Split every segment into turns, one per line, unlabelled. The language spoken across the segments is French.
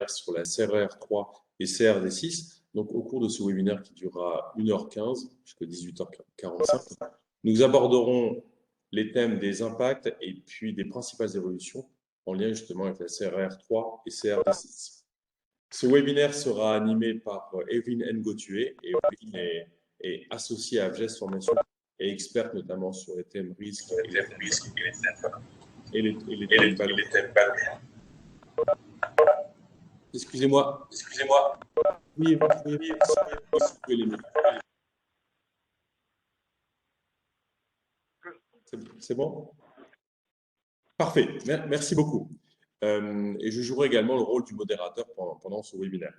sur la CRR3 et CRD6. Donc, au cours de ce webinaire qui durera 1h15 jusqu'à 18h45, nous aborderons les thèmes des impacts et puis des principales évolutions en lien justement avec la CRR3 et CRD6. Ce webinaire sera animé par Evelyne Ngotué et Evelyne est associée à AVGES Formation et experte notamment sur les thèmes risques et les thèmes ballons. Excusez-moi. Oui, vous pouvez les micros. C'est bon? Parfait, merci beaucoup. Et je jouerai également le rôle du modérateur pendant ce webinaire.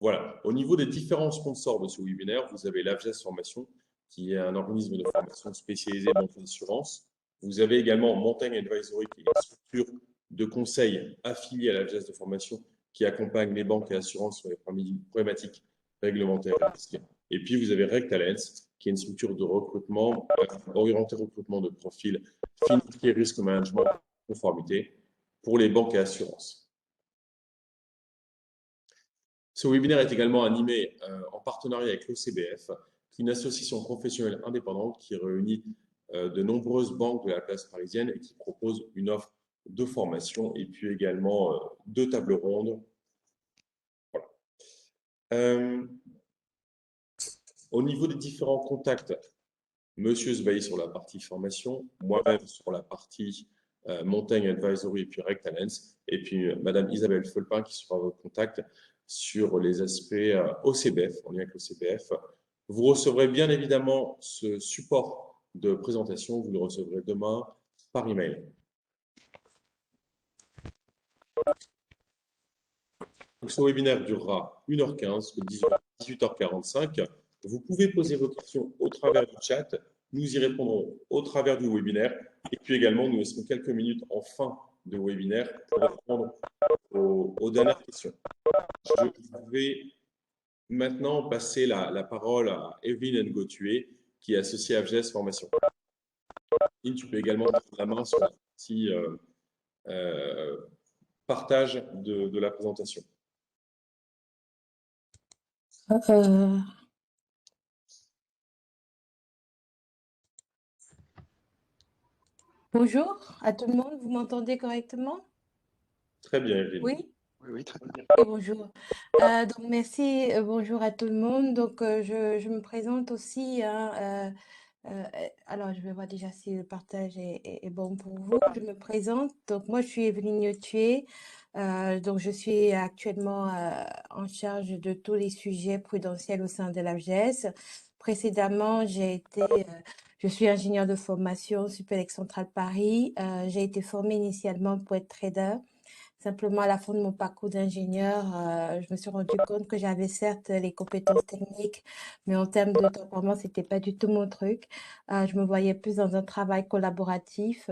Voilà, au niveau des différents sponsors de ce webinaire, vous avez l'AVGES Formation, qui est un organisme de formation spécialisé dans l'assurance. Vous avez également Montagne Advisory, qui est une structure de conseil affiliée à l'AVGES de formation qui accompagne les banques et assurances sur les problématiques réglementaires et risques. Et puis, vous avez Rectalens, qui est une structure de recrutement orientée recrutement de profils financiers, risque management, conformité pour les banques et assurances. Ce webinaire est également animé en partenariat avec l'OCBF, qui est une association professionnelle indépendante qui réunit de nombreuses banques de la place parisienne et qui propose une offre de formation et puis également 2 tables rondes. Voilà. Au niveau des différents contacts, Monsieur Zbaï sur la partie formation, moi-même sur la partie Montagne Advisory et puis Rectalens, et puis Madame Isabelle Folpin qui sera votre contact sur les aspects OCBF, en lien avec l'OCBF. Vous recevrez bien évidemment ce support de présentation, vous le recevrez demain par email. Donc, ce webinaire durera 1h15, 18h45. Vous pouvez poser vos questions au travers du chat. Nous y répondrons au travers du webinaire. Et puis également, nous laisserons quelques minutes en fin de webinaire pour répondre aux dernières questions. Je vais maintenant passer la parole à Evelyne Ngotué, qui est associée à AVGES Formation. Et tu peux également prendre la main sur la partie partage de la présentation.
Bonjour à tout le monde, vous m'entendez correctement?
Très bien, Evelyne.
Oui?
Oui, très bien.
Et bonjour. Donc merci, bonjour à tout le monde. Donc je me présente aussi. Alors je vais voir déjà si le partage est bon pour vous. Je me présente. Donc moi je suis Evelyne Ngotué. Donc je suis actuellement en charge de tous les sujets prudentiels au sein de l'AVGES. Précédemment, je suis ingénieure de formation Supélec Centrale Paris. J'ai été formée initialement pour être trader. Simplement, à la fin de mon parcours d'ingénieur, je me suis rendu compte que j'avais certes les compétences techniques, mais en termes de tempérament, ce n'était pas du tout mon truc. Je me voyais plus dans un travail collaboratif.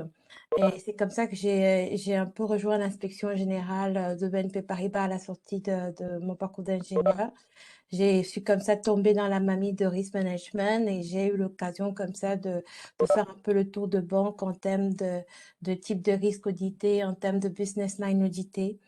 Et c'est comme ça que j'ai un peu rejoint l'inspection générale de BNP Paribas à la sortie de mon parcours d'ingénieur. Je suis comme ça tombée dans la mamie de risk management et j'ai eu l'occasion comme ça de faire un peu le tour de banque en termes de type de risque audité, en termes de business line audité.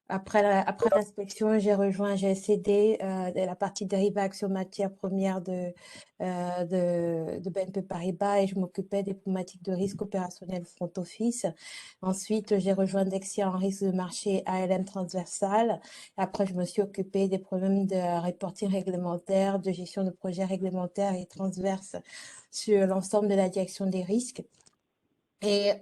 Après l'inspection, j'ai rejoint GSCD, la partie dérivation matières premières de BNP Paribas et je m'occupais des problématiques de risque opérationnel front office. Ensuite, j'ai rejoint Dexia en risque de marché ALM transversal. Après, je me suis occupée des problèmes de reporting réglementaire, de gestion de projets réglementaires et transverses sur l'ensemble de la direction des risques. Et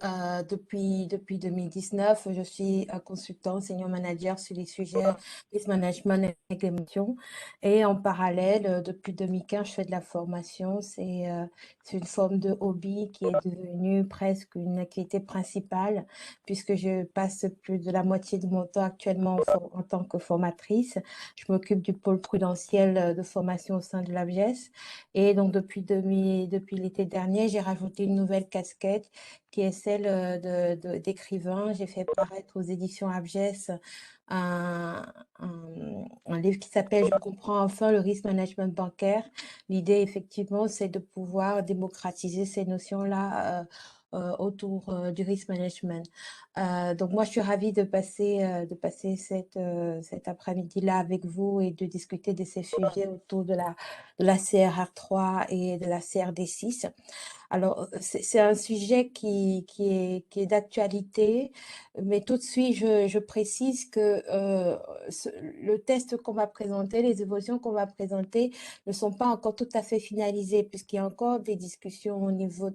depuis 2019, je suis consultant, senior manager sur les sujets risk management et réglementation. Et en parallèle, depuis 2015, je fais de la formation. C'est une forme de hobby qui est devenue presque une activité principale puisque je passe plus de la moitié de mon temps actuellement en tant que formatrice. Je m'occupe du pôle prudentiel de formation au sein de l'AVGES. Et donc, depuis l'été dernier, j'ai rajouté une nouvelle casquette qui est celle d'écrivain. J'ai fait paraître aux éditions AVGES un livre qui s'appelle « Je comprends enfin le risque management bancaire ». L'idée, effectivement, c'est de pouvoir démocratiser ces notions-là autour du risk management. Donc moi, je suis ravie de passer cet après-midi-là avec vous et de discuter de ces sujets autour de la CRR3 et de la CRD6. Alors, c'est un sujet qui est d'actualité, mais tout de suite, je précise que le test qu'on va présenter, les évolutions qu'on va présenter ne sont pas encore tout à fait finalisées, puisqu'il y a encore des discussions au niveau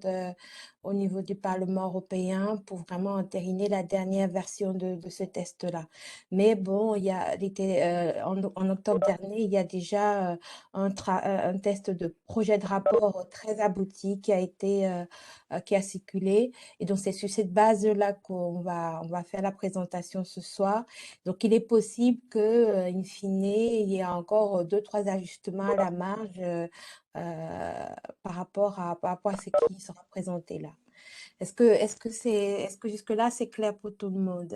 du Parlement européen pour vraiment entériner la dernière version de ce test-là. Mais bon, en octobre dernier, il y a déjà un test de projet de rapport très abouti qui a circulé. Et donc, c'est sur cette base-là on va faire la présentation ce soir. Donc, il est possible que, in fine, il y ait encore 2-3 ajustements à la marge par rapport à ce qui sera présenté là. Est-ce que jusque-là, c'est clair pour tout le monde?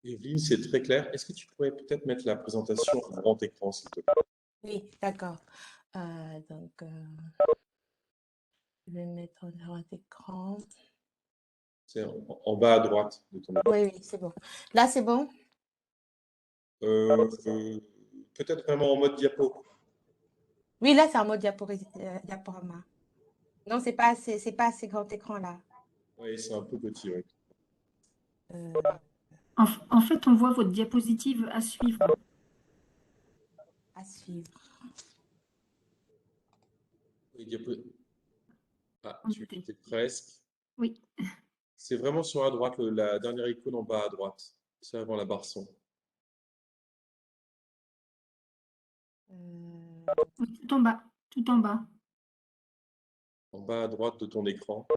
Evelyne, c'est très clair. Est-ce que tu pourrais peut-être mettre la présentation en grand écran, s'il te plaît?
Oui, d'accord. Donc, je vais mettre en grand écran.
C'est en bas à droite de ton écran.
Oui, oui, c'est bon. Là, c'est bon?
Peut-être vraiment en mode diapo.
Oui, là, c'est en mode diaporama. Non, c'est pas assez grand écran là.
Oui, c'est un peu petit, oui.
Euh,
En fait, on voit votre diapositive à suivre.
à suivre.
Oui, Ah, tu
Montez.
étais presque.
Oui.
C'est vraiment sur à droite, la dernière icône en bas à droite. C'est avant la barre son.
Oui, tout en bas. Tout en bas.
En bas à droite de ton écran.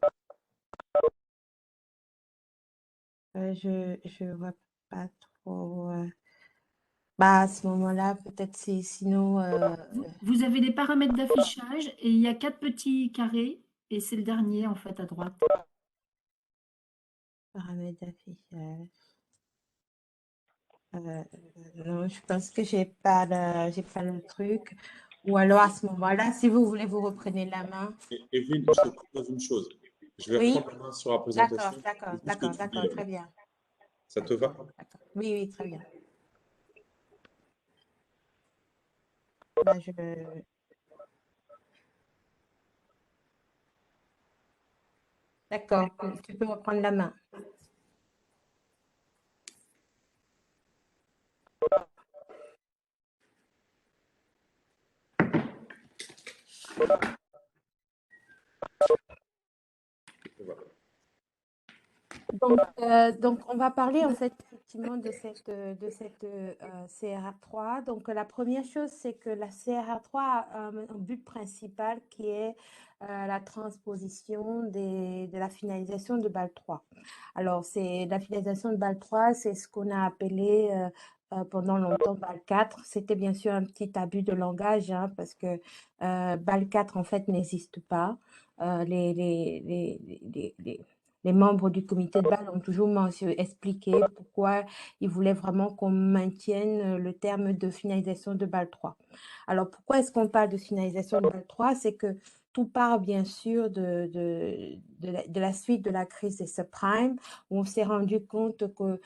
Je vois pas trop. Bah, à ce moment-là, peut-être sinon.
Vous avez des paramètres d'affichage et il y a 4 petits carrés et c'est le dernier en fait à droite.
Paramètres d'affichage. Non, je pense que j'ai pas le truc. Ou alors à ce moment-là, si vous voulez, vous reprenez la main.
Evelyne, je te propose une chose. Je vais
Oui,
reprendre la main sur la
d'accord,
présentation.
d'accord,
Juste que tu lis,
très bien.
ça te va?
D'accord. Oui, oui, très bien. Là, D'accord, tu peux reprendre la main.
Voilà.
Donc, on va parler en fait effectivement de cette CRR3. Donc, la première chose, c'est que la CRR3 a un but principal qui est la transposition de la finalisation de BAL 3. Alors, la finalisation de BAL 3, c'est ce qu'on a appelé pendant longtemps BAL 4. C'était bien sûr un petit abus de langage hein, parce que BAL 4 en fait n'existe pas. Les membres du comité de Bâle ont toujours expliqué pourquoi ils voulaient vraiment qu'on maintienne le terme de finalisation de Bâle 3. Alors, pourquoi est-ce qu'on parle de finalisation de Bâle 3? C'est que tout part bien sûr de la suite de la crise des subprimes, où on s'est rendu compte qu'on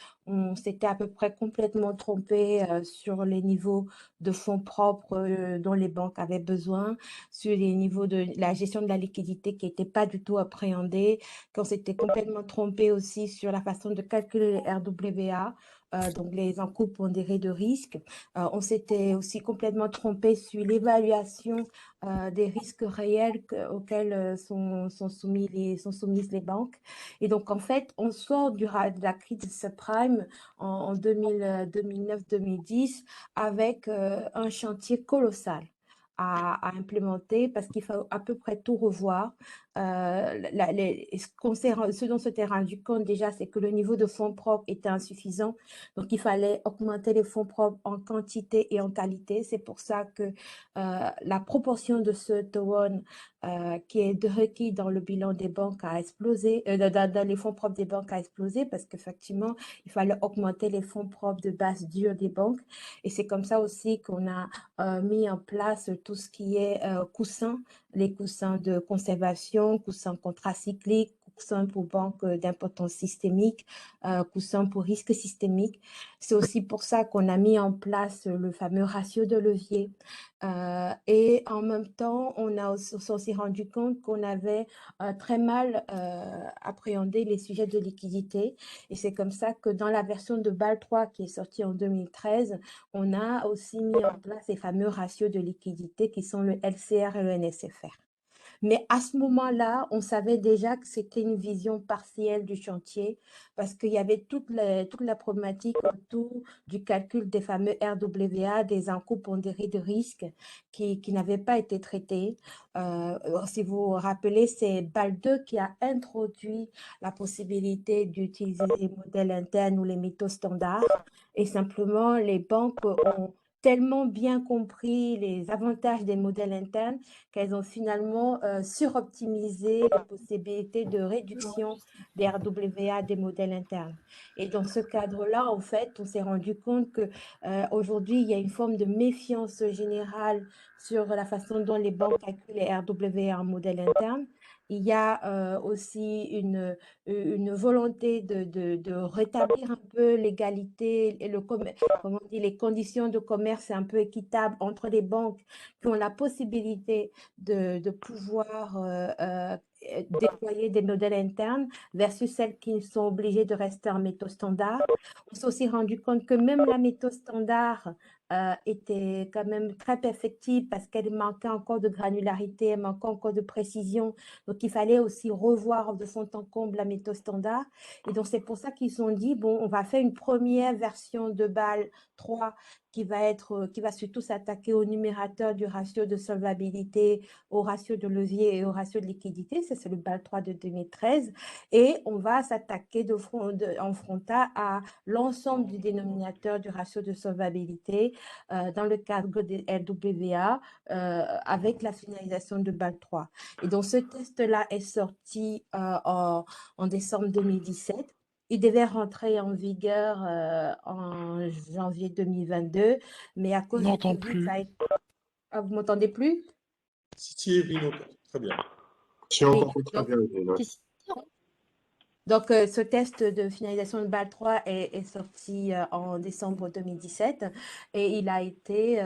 s'était à peu près complètement trompé sur les niveaux de fonds propres dont les banques avaient besoin, sur les niveaux de la gestion de la liquidité qui n'était pas du tout appréhendée, qu'on s'était complètement trompé aussi sur la façon de calculer les RWA, donc les encours pondérés de risque. On s'était aussi complètement trompé sur l'évaluation des risques réels auxquels sont soumises les banques. Et donc, en fait, on sort de la crise de subprime en 2009-2010 avec un chantier colossal à implémenter parce qu'il faut à peu près tout revoir. Ce dont on s'était rendu compte déjà, c'est que le niveau de fonds propres était insuffisant. Donc, il fallait augmenter les fonds propres en quantité et en qualité. C'est pour ça que la proportion de ce TO1 qui est requis dans le bilan des banques a explosé, dans les fonds propres des banques a explosé parce qu'effectivement, il fallait augmenter les fonds propres de base dure des banques. Et c'est comme ça aussi qu'on a mis en place tout ce qui est coussins, les coussins de conservation, coussins contracycliques, coussin pour banque d'importance systémique, coussin pour risque systémique. C'est aussi pour ça qu'on a mis en place le fameux ratio de levier. Et en même temps, on s'est aussi rendu compte qu'on avait très mal appréhendé les sujets de liquidité. Et c'est comme ça que dans la version de BAL 3 qui est sortie en 2013, on a aussi mis en place les fameux ratios de liquidité qui sont le LCR et le NSFR. Mais à ce moment-là, on savait déjà que c'était une vision partielle du chantier parce qu'il y avait toute la problématique autour du calcul des fameux RWA, des encours pondérés de risque qui n'avaient pas été traités. Si vous vous rappelez, c'est BAL2 qui a introduit la possibilité d'utiliser les modèles internes ou les métaux standards. Et simplement, les banques ont tellement bien compris les avantages des modèles internes qu'elles ont finalement suroptimisé les possibilités de réduction des RWA des modèles internes. Et dans ce cadre-là, en fait, on s'est rendu compte que aujourd'hui, il y a une forme de méfiance générale sur la façon dont les banques calculent les RWA en modèle interne. Il y a aussi une volonté de rétablir un peu l'égalité et comment on dit, les conditions de commerce un peu équitables entre les banques qui ont la possibilité de pouvoir déployer des modèles internes versus celles qui sont obligées de rester en méthode standard. On s'est aussi rendu compte que même la méthode standard était quand même très perfectible parce qu'elle manquait encore de granularité, elle manquait encore de précision. Donc, il fallait aussi revoir de fond en comble la méthode standard. Et donc, c'est pour ça qu'ils se sont dit, bon, on va faire une première version de BAL 3 qui va surtout s'attaquer au numérateur du ratio de solvabilité, au ratio de levier et au ratio de liquidité. Ça, c'est le BAL 3 de 2013. Et on va s'attaquer en frontal à l'ensemble du dénominateur du ratio de solvabilité dans le cadre des LWA avec la finalisation de BAL 3. Et donc, ce test-là est sorti en décembre 2017. Il devait rentrer en vigueur en janvier 2022, mais à cause
On
du
n'entend
Covid,
plus.
ça a été... Ah, vous m'entendez plus?
Si, Evelyne, très bien.
Si
Oui,
on entend très
donc,
bien, Evelyne, ouais.
donc ce test de finalisation de BAL 3 est sorti en décembre 2017 et il a été,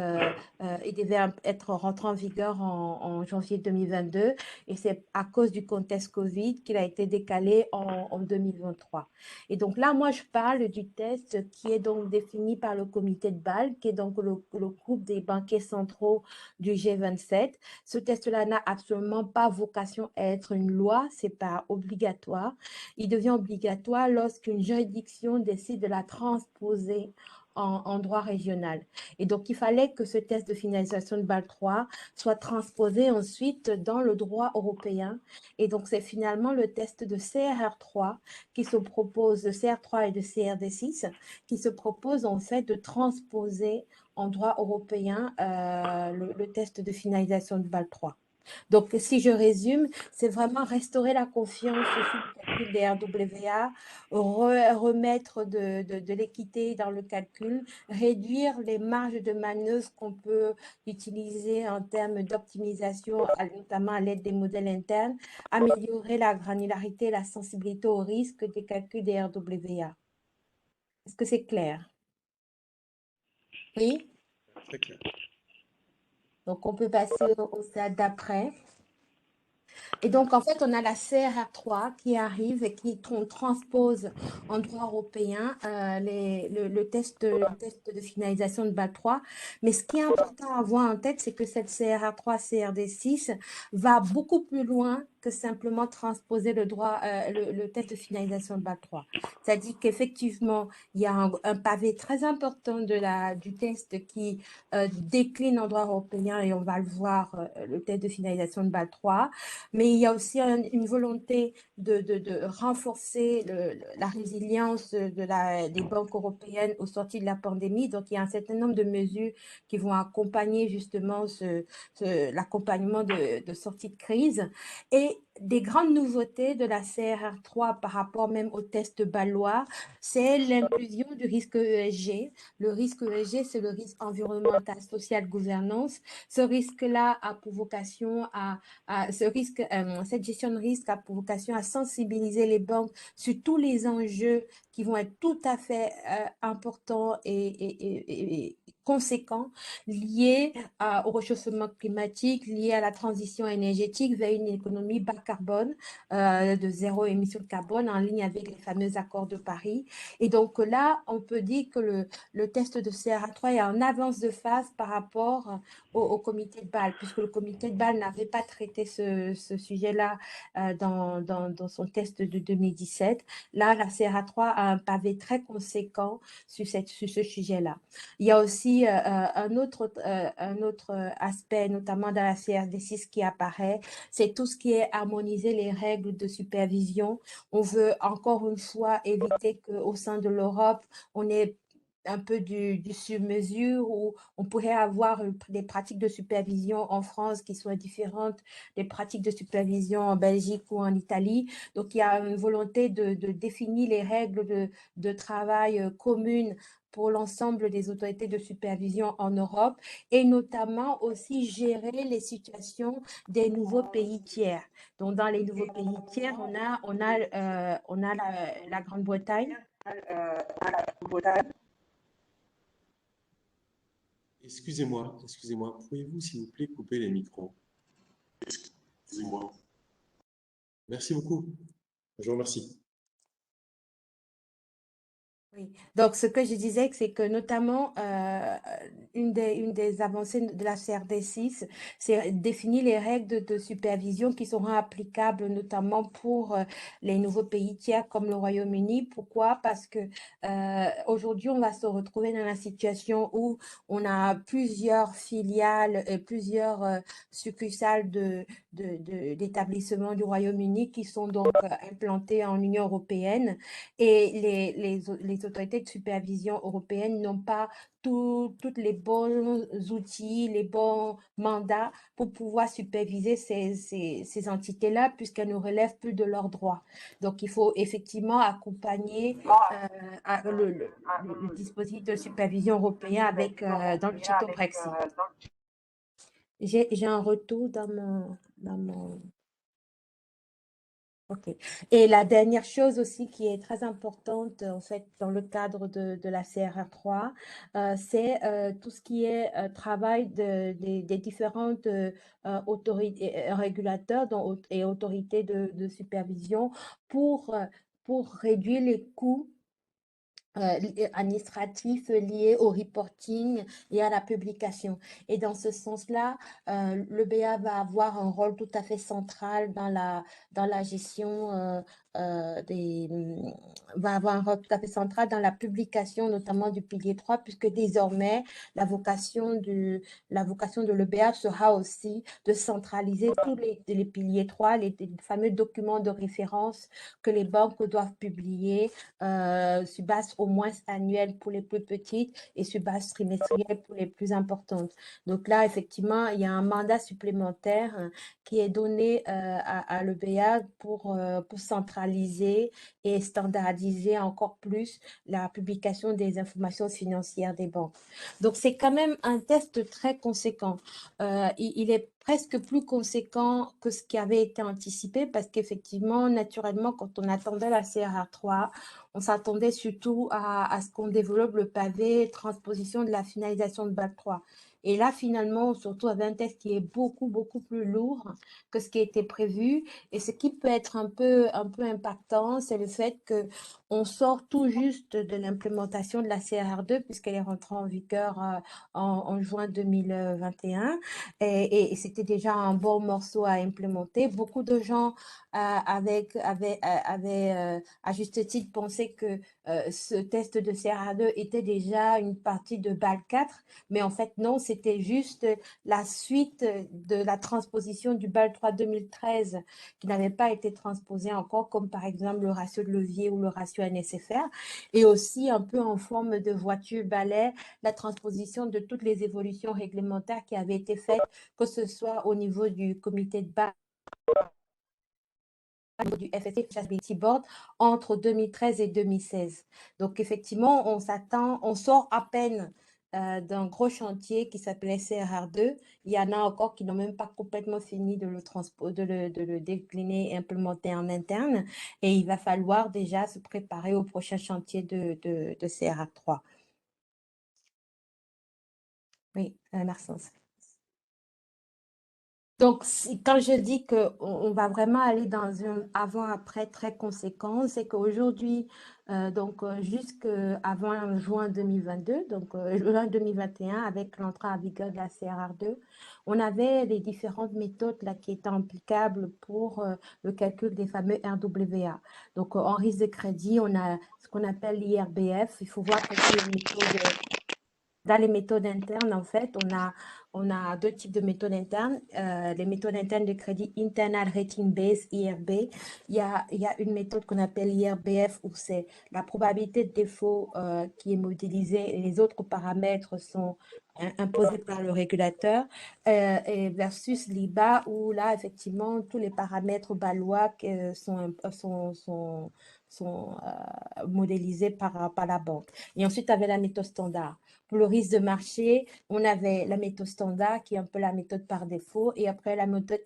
il devait être rentré en vigueur en janvier 2022 et c'est à cause du contexte Covid qu'il a été décalé en 2023. Et donc là, moi, je parle du test qui est donc défini par le comité de BAL, qui est donc le groupe des banquiers centraux du G27. Ce test-là n'a absolument pas vocation à être une loi, c'est pas obligatoire. Il devient obligatoire lorsqu'une juridiction décide de la transposer en droit régional. Et donc, il fallait que ce test de finalisation de BAL 3 soit transposé ensuite dans le droit européen. Et donc, c'est finalement le test de CRR3 qui se propose, de CR3 et de CRD6, qui se propose en fait de transposer en droit européen le test de finalisation de BAL 3. Donc, si je résume, c'est vraiment restaurer la confiance sur le calcul des RWA, remettre de l'équité dans le calcul, réduire les marges de manœuvre qu'on peut utiliser en termes d'optimisation, notamment à l'aide des modèles internes, améliorer la granularité et la sensibilité au risque des calculs des RWA. Est-ce que c'est clair? Oui?
Très clair.
Donc, on peut passer au stade d'après. Et donc, en fait, on a la CRR3 qui arrive et qui transpose en droit européen le test de finalisation de BAL 3. Mais ce qui est important à avoir en tête, c'est que cette CRR3, CRD6 va beaucoup plus loin que simplement transposer le test de finalisation de BAL 3. C'est-à-dire qu'effectivement, il y a un pavé très important du test qui décline en droit européen et on va le voir, le test de finalisation de BAL 3. Mais il y a aussi une volonté de renforcer la résilience des banques européennes au sortir de la pandémie. Donc, il y a un certain nombre de mesures qui vont accompagner justement l'accompagnement de sortie de crise. Et des grandes nouveautés de la CRR3 par rapport même au test balois, c'est l'inclusion du risque ESG. Le risque ESG, c'est le risque environnemental, social, gouvernance. Ce risque-là a pour vocation cette gestion de risque a pour vocation à sensibiliser les banques sur tous les enjeux qui vont être tout à fait importants et conséquents liés au réchauffement climatique, liés à la transition énergétique vers une économie bas carbone, de zéro émission de carbone, en ligne avec les fameux accords de Paris. Et donc là, on peut dire que le test de CRA3 est en avance de phase par rapport au comité de Bâle, puisque le comité de Bâle n'avait pas traité ce sujet-là dans son test de 2017. Là, la CRA3 a un pavé très conséquent sur ce sujet-là. Il y a aussi un autre aspect, notamment dans la CRD6 qui apparaît, c'est tout ce qui est harmoniser les règles de supervision. On veut encore une fois éviter qu'au sein de l'Europe, on ait un peu du sur-mesure où on pourrait avoir des pratiques de supervision en France qui soient différentes des pratiques de supervision en Belgique ou en Italie. Donc, il y a une volonté de définir les règles de travail communes pour l'ensemble des autorités de supervision en Europe et notamment aussi gérer les situations des nouveaux pays tiers. Donc, dans les nouveaux pays tiers, on a la Grande-Bretagne.
Excusez-moi, pouvez-vous s'il vous plaît couper les micros? Excusez-moi. Merci beaucoup. Je vous remercie.
Oui. Donc, ce que je disais, c'est que notamment, une des avancées de la CRD6, c'est définir les règles de supervision qui seront applicables notamment pour les nouveaux pays tiers comme le Royaume-Uni. Pourquoi? Parce que aujourd'hui, on va se retrouver dans la situation où on a plusieurs filiales et plusieurs succursales d'établissements du Royaume-Uni qui sont donc implantées en Union européenne. Et les autorités de supervision européennes n'ont pas tous les bons outils, les bons mandats pour pouvoir superviser ces entités-là, puisqu'elles ne relèvent plus de leurs droits. Donc, il faut effectivement accompagner le dispositif de supervision européen avec, dans le tuto Brexit. J'ai un retour dans mon... OK. Et la dernière chose aussi qui est très importante, en fait, dans le cadre de la CRR3, c'est tout ce qui est travail des différentes autorités, régulateurs et autorités de supervision pour réduire les coûts administratifs liés au reporting et à la publication. Et dans ce sens-là, le BA va avoir un rôle tout à fait central dans la gestion va avoir un rôle tout à fait central dans la publication, notamment du pilier 3, puisque désormais, la vocation de l'EBA sera aussi de centraliser tous les piliers 3, les fameux documents de référence que les banques doivent publier sur base au moins annuelle pour les plus petites et sur base trimestrielle pour les plus importantes. Donc là, effectivement, il y a un mandat supplémentaire qui est donné à l'EBA pour centraliser et standardiser encore plus la publication des informations financières des banques. Donc, c'est quand même un test très conséquent. Il est presque plus conséquent que ce qui avait été anticipé parce qu'effectivement, naturellement, quand on attendait la CRR3, on s'attendait surtout à ce qu'on développe le pavé transposition de la finalisation de BAC 3. Et là, finalement, on se retrouve avec un test qui est beaucoup, beaucoup plus lourd que ce qui était prévu. Et ce qui peut être un peu impactant, c'est le fait qu'on sort tout juste de l'implémentation de la CRR2 puisqu'elle est rentrée en vigueur en juin 2021. Et c'était déjà un bon morceau à implémenter. Beaucoup de gens avaient à juste titre pensé que ce test de CRA2 était déjà une partie de BAL 4, mais en fait non, c'était juste la suite de la transposition du BAL 3 2013 qui n'avait pas été transposé encore, comme par exemple le ratio de levier ou le ratio NSFR, et aussi un peu en forme de voiture-balai, la transposition de toutes les évolutions réglementaires qui avaient été faites, que ce soit au niveau du comité de BAL du FSC Feasibility Board entre 2013 et 2016. Donc, effectivement, on sort à peine d'un gros chantier qui s'appelait CRR2. Il y en a encore qui n'ont même pas complètement fini de le décliner et implémenter en interne. Et il va falloir déjà se préparer au prochain chantier de CRR3. Oui, merci. Donc, quand je dis qu'on va vraiment aller dans un avant-après très conséquent, c'est qu'aujourd'hui, jusqu'avant juin 2022, donc juin 2021, avec l'entrée en vigueur de la CRR2, on avait les différentes méthodes là, qui étaient applicables pour le calcul des fameux RWA. Donc, en risque de crédit, on a ce qu'on appelle l'IRBF. Il faut voir que dans les méthodes internes, en fait, on a deux types de méthodes internes. Les méthodes internes de crédit Internal Rating Base, IRB. Il y a une méthode qu'on appelle IRBF où c'est la probabilité de défaut qui est modélisée et les autres paramètres sont imposés par le régulateur et versus l'IBA où là, effectivement, tous les paramètres balois sont modélisés par la banque. Et ensuite, avec la méthode standard. Pour le risque de marché, on avait la méthode standard qui est un peu la méthode par défaut et après la méthode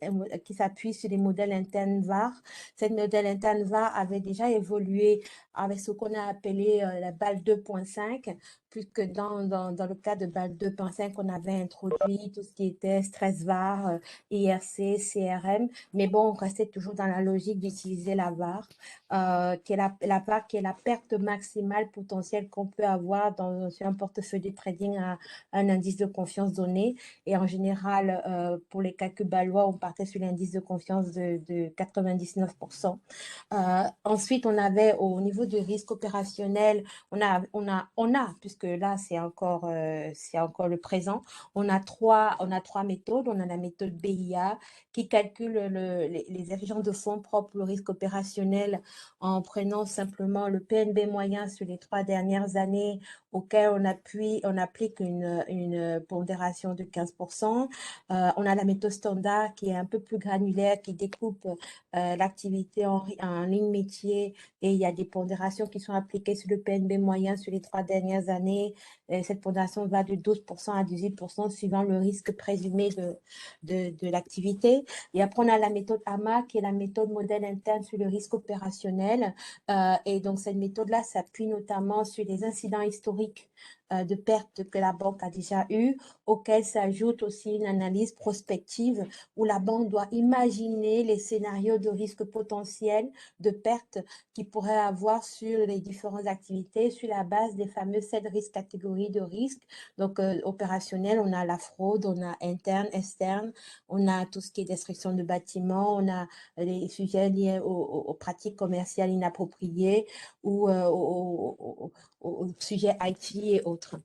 qui s'appuie sur les modèles internes VAR. Cette modèle interne VAR avait déjà évolué avec ce qu'on a appelé la BAL 2.5, puisque dans le cas de BAL 2.5, on avait introduit tout ce qui était stress VAR, IRC, CRM, mais bon, on restait toujours dans la logique d'utiliser la VAR, qui est la VAR qui est la perte maximale potentielle qu'on peut avoir sur un portefeuille de trading à un indice de confiance donné. Et en général, pour les calculs balois, on partait sur l'indice de confiance de 99%. Ensuite, on avait au niveau du risque opérationnel, on a puisque là, c'est encore le présent, on a trois méthodes. On a la méthode BIA qui calcule les exigences de fonds propres, le risque opérationnel en prenant simplement le PNB moyen sur les 3 dernières années auquel on applique une pondération de 15%. On a la méthode standard qui est un peu plus granulaire, qui découpe l'activité en ligne métier et il y a des pondérations qui sont appliquées sur le PNB moyen sur les 3 dernières années. Cette pondération va de 12% à 18% suivant le risque présumé de l'activité. Et après, on a la méthode AMA qui est la méthode modèle interne sur le risque opérationnel. Et donc, cette méthode-là s'appuie notamment sur les incidents historiques de pertes que la banque a déjà eues, auxquels s'ajoute aussi une analyse prospective où la banque doit imaginer les scénarios de risque potentiels de pertes qu'il pourrait avoir sur les différentes activités sur la base des fameuses 7 catégories de risques. Donc, opérationnel, on a la fraude, on a interne, externe, on a tout ce qui est destruction de bâtiments, on a les sujets liés aux pratiques commerciales inappropriées ou au sujet IT et autres.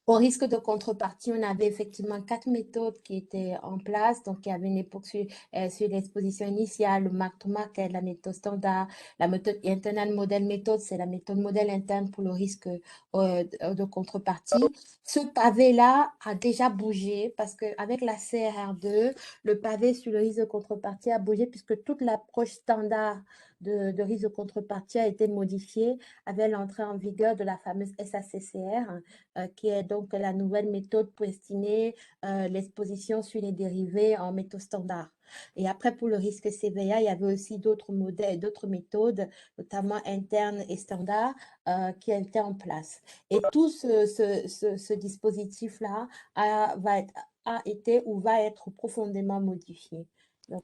Au risque de contrepartie, on avait effectivement 4 méthodes qui étaient en place. Donc, il y avait une époque sur l'exposition initiale, le mark-to-market, la méthode standard, la méthode internal model méthode, c'est la méthode modèle interne pour le risque de contrepartie. Ce pavé-là a déjà bougé parce qu'avec la CRR2, le pavé sur le risque de contrepartie a bougé puisque toute l'approche standard de risque de contrepartie a été modifiée avec l'entrée en vigueur de la fameuse SACCR, qui est donc la nouvelle méthode pour estimer l'exposition sur les dérivés en métaux standards. Et après, pour le risque CVA, il y avait aussi d'autres modèles, d'autres méthodes, notamment internes et standards, qui étaient en place. Et tout ce dispositif-là a été ou va être profondément modifié. Donc,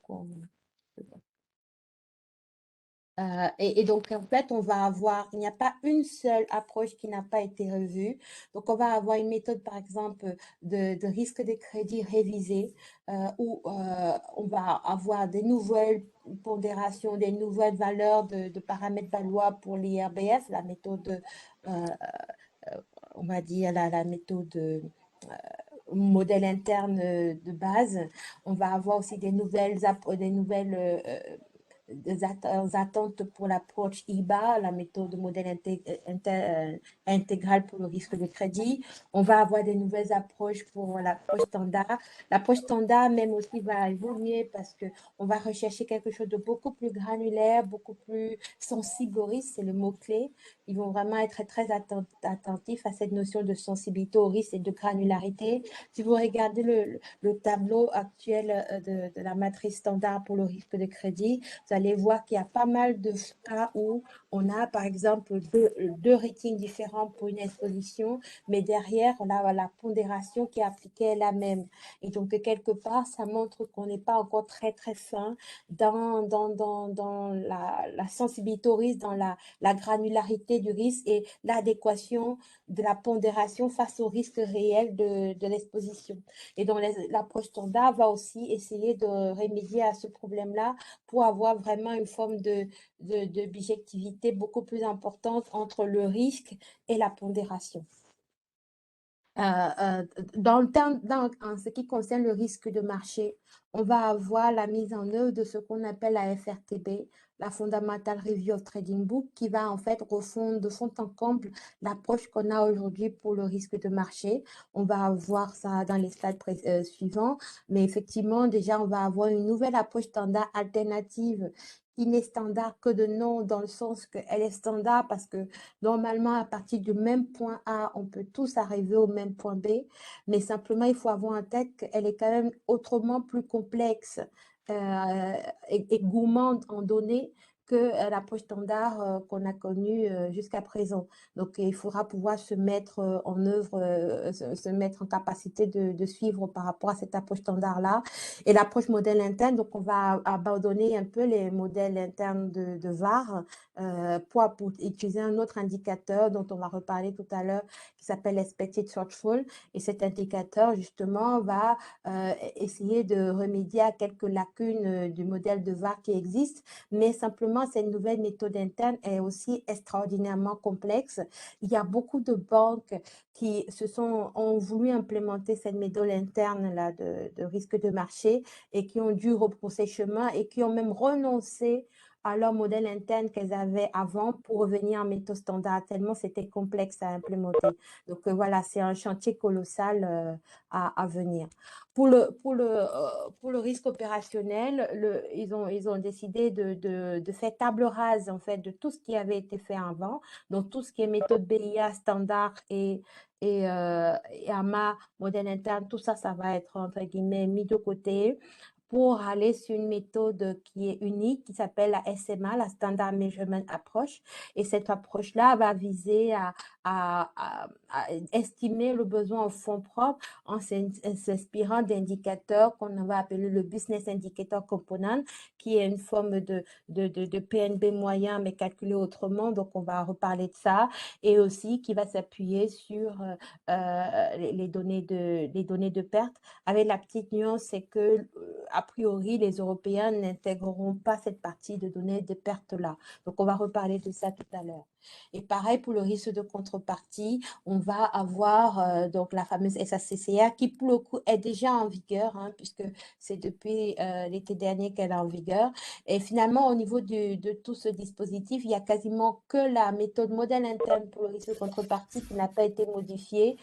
et donc, en fait, il n'y a pas une seule approche qui n'a pas été revue. Donc, on va avoir une méthode, par exemple, de risque de crédit révisé, où on va avoir des nouvelles pondérations, des nouvelles valeurs de paramètres valois pour l'IRBF, la méthode, on va dire, la méthode modèle interne de base. On va avoir aussi des nouvelles attentes pour l'approche IBA, la méthode de modèle intégral pour le risque de crédit. On va avoir des nouvelles approches pour l'approche standard. L'approche standard même aussi va évoluer parce qu'on va rechercher quelque chose de beaucoup plus granulaire, beaucoup plus sensible au risque, c'est le mot-clé. Ils vont vraiment être très attentifs à cette notion de sensibilité au risque et de granularité. Si vous regardez le tableau actuel de la matrice standard pour le risque de crédit, vous allez voir qu'il y a pas mal de cas où on a, par exemple, deux ratings différents pour une exposition, mais derrière, on a la pondération qui est appliquée est la même. Et donc, quelque part, ça montre qu'on n'est pas encore très, très fin dans la sensibilité au risque, dans la granularité du risque et l'adéquation de la pondération face au risque réel de l'exposition. Et donc, l'approche standard va aussi essayer de remédier à ce problème-là pour avoir vraiment une forme de bijectivité beaucoup plus importante entre le risque et la pondération. En ce qui concerne le risque de marché, on va avoir la mise en œuvre de ce qu'on appelle la FRTB, la Fundamental Review of Trading Book, qui va en fait refondre de fond en comble l'approche qu'on a aujourd'hui pour le risque de marché. On va voir ça dans les slides suivants, mais effectivement, déjà, on va avoir une nouvelle approche standard alternative qui n'est standard que de nom, dans le sens qu'elle est standard parce que normalement, à partir du même point A, on peut tous arriver au même point B, mais simplement, il faut avoir en tête qu'elle est quand même autrement plus complexe et gourmande en données que l'approche standard qu'on a connue jusqu'à présent. Donc, il faudra pouvoir se mettre en œuvre, se mettre en capacité de suivre par rapport à cette approche standard-là. Et l'approche modèle interne, donc on va abandonner un peu les modèles internes de VAR pour utiliser un autre indicateur dont on va reparler tout à l'heure, qui s'appelle Expected Shortfall. Et cet indicateur, justement, va essayer de remédier à quelques lacunes du modèle de VAR qui existe, mais simplement, cette nouvelle méthode interne est aussi extraordinairement complexe. Il y a beaucoup de banques qui ont voulu implémenter cette méthode interne là, de risque de marché et qui ont dû rebrousser chemin et qui ont même renoncé à leur modèle interne qu'elles avaient avant pour revenir en méthode standard, tellement c'était complexe à implémenter. Donc voilà, c'est un chantier colossal à venir. Pour le risque opérationnel, ils ont décidé de faire table rase en fait de tout ce qui avait été fait avant, donc tout ce qui est méthode BIA standard et AMA, modèle interne, tout ça, ça va être entre guillemets mis de côté pour aller sur une méthode qui est unique, qui s'appelle la SMA, la Standard Measurement Approach. Et cette approche-là va viser à estimer le besoin en fonds propres en s'inspirant d'indicateurs qu'on va appeler le Business Indicator Component, qui est une forme de PNB moyen, mais calculé autrement. Donc, on va reparler de ça. Et aussi qui va s'appuyer sur les données de perte. Avec la petite nuance, c'est que a priori, les Européens n'intégreront pas cette partie de données de perte-là. Donc, on va reparler de ça tout à l'heure. Et pareil pour le risque de contrepartie, on va avoir donc la fameuse SACCR qui, pour le coup, est déjà en vigueur, hein, puisque c'est depuis l'été dernier qu'elle est en vigueur. Et finalement, au niveau de tout ce dispositif, il n'y a quasiment que la méthode modèle interne pour le risque de contrepartie qui n'a pas été modifiée.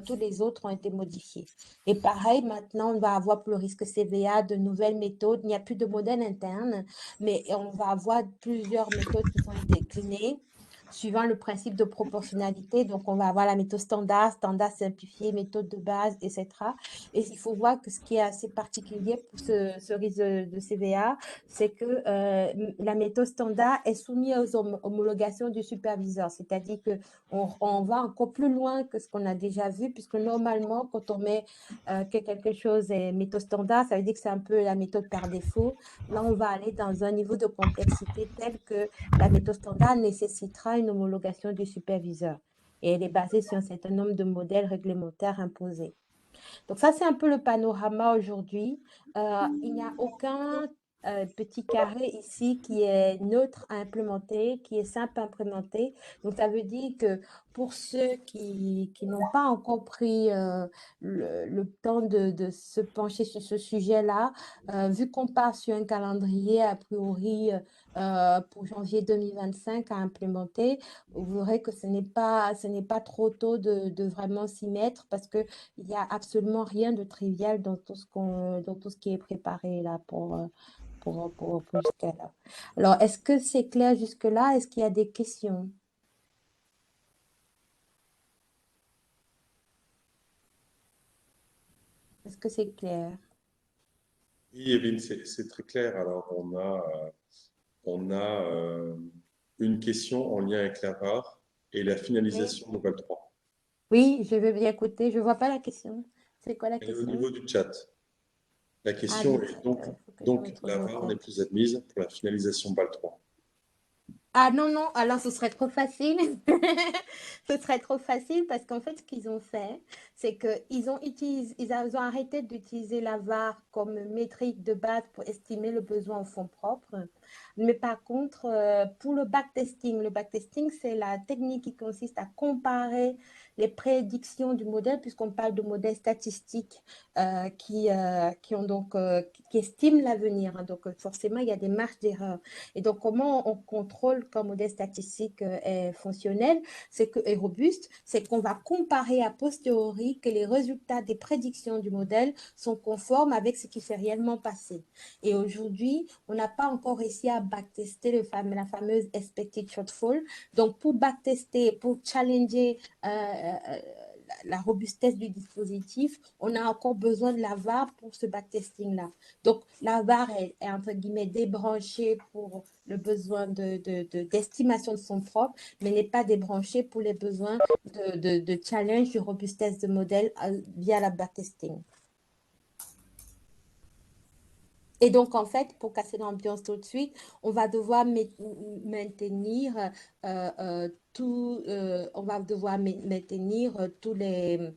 Tous les autres ont été modifiés. Et pareil, maintenant, on va avoir pour le risque CVA de nouvelles méthodes. Il n'y a plus de modèle interne, mais on va avoir plusieurs méthodes qui sont déclinées suivant le principe de proportionnalité. Donc, on va avoir la méthode standard, standard simplifié, méthode de base, etc. Et il faut voir que ce qui est assez particulier pour ce risque de CVA, c'est que la méthode standard est soumise aux homologations du superviseur. C'est-à-dire qu'on va encore plus loin que ce qu'on a déjà vu, puisque normalement, quand on met que quelque chose est méthode standard, ça veut dire que c'est un peu la méthode par défaut. Là, on va aller dans un niveau de complexité tel que la méthode standard nécessitera une homologation du superviseur et elle est basée sur un certain nombre de modèles réglementaires imposés. Donc ça, c'est un peu le panorama aujourd'hui. Il n'y a aucun petit carré ici qui est neutre à implémenter, qui est simple à implémenter. Donc, ça veut dire que pour ceux qui n'ont pas encore pris le temps de se pencher sur ce sujet-là, vu qu'on part sur un calendrier a priori pour janvier 2025 à implémenter, vous verrez que ce n'est pas trop tôt de vraiment s'y mettre parce qu'il n'y a absolument rien de trivial dans dans tout ce qui est préparé là pour jusqu'à là. Alors, est-ce que c'est clair jusque-là? Est-ce qu'il y a des questions? Est-ce que c'est clair?
Oui, Evelyne, c'est très clair. Alors, on a une question en lien avec la VAR et la
Oui,
finalisation de Val 3.
oui, je veux bien écouter. Je ne vois pas la question. C'est quoi la
Elle est au
question?
niveau du chat. La
Ah,
question
du
est
chat.
donc,
Il faut que je
donc
retrouve
la
le
VAR
chat.
n'est plus admise pour la finalisation de Val 3.
Ah non, non, alors ce serait trop facile. Ce serait trop facile parce qu'en fait, ce qu'ils ont fait, c'est ils ont arrêté d'utiliser la VAR comme métrique de base pour estimer le besoin en fonds propres. Mais par contre, pour le backtesting, c'est la technique qui consiste à comparer les prédictions du modèle, puisqu'on parle de modèles statistiques qui ont qui estiment l'avenir, hein. Donc, forcément, il y a des marges d'erreur. Et donc, comment on contrôle qu'un modèle statistique est fonctionnel, est robuste, c'est qu'on va comparer a posteriori que les résultats des prédictions du modèle sont conformes avec ce qui s'est réellement passé. Et aujourd'hui, on n'a pas encore réussi à backtester la fameuse expected shortfall. Donc, pour backtester, pour challenger la robustesse du dispositif, on a encore besoin de la VAR pour ce backtesting-là. Donc, la VAR est entre guillemets débranchée pour le besoin d'estimation de son propre, mais n'est pas débranchée pour les besoins de challenge, de robustesse de modèle via la backtesting. Et donc, en fait, pour casser l'ambiance tout de suite, on va devoir maintenir on va devoir maintenir tout le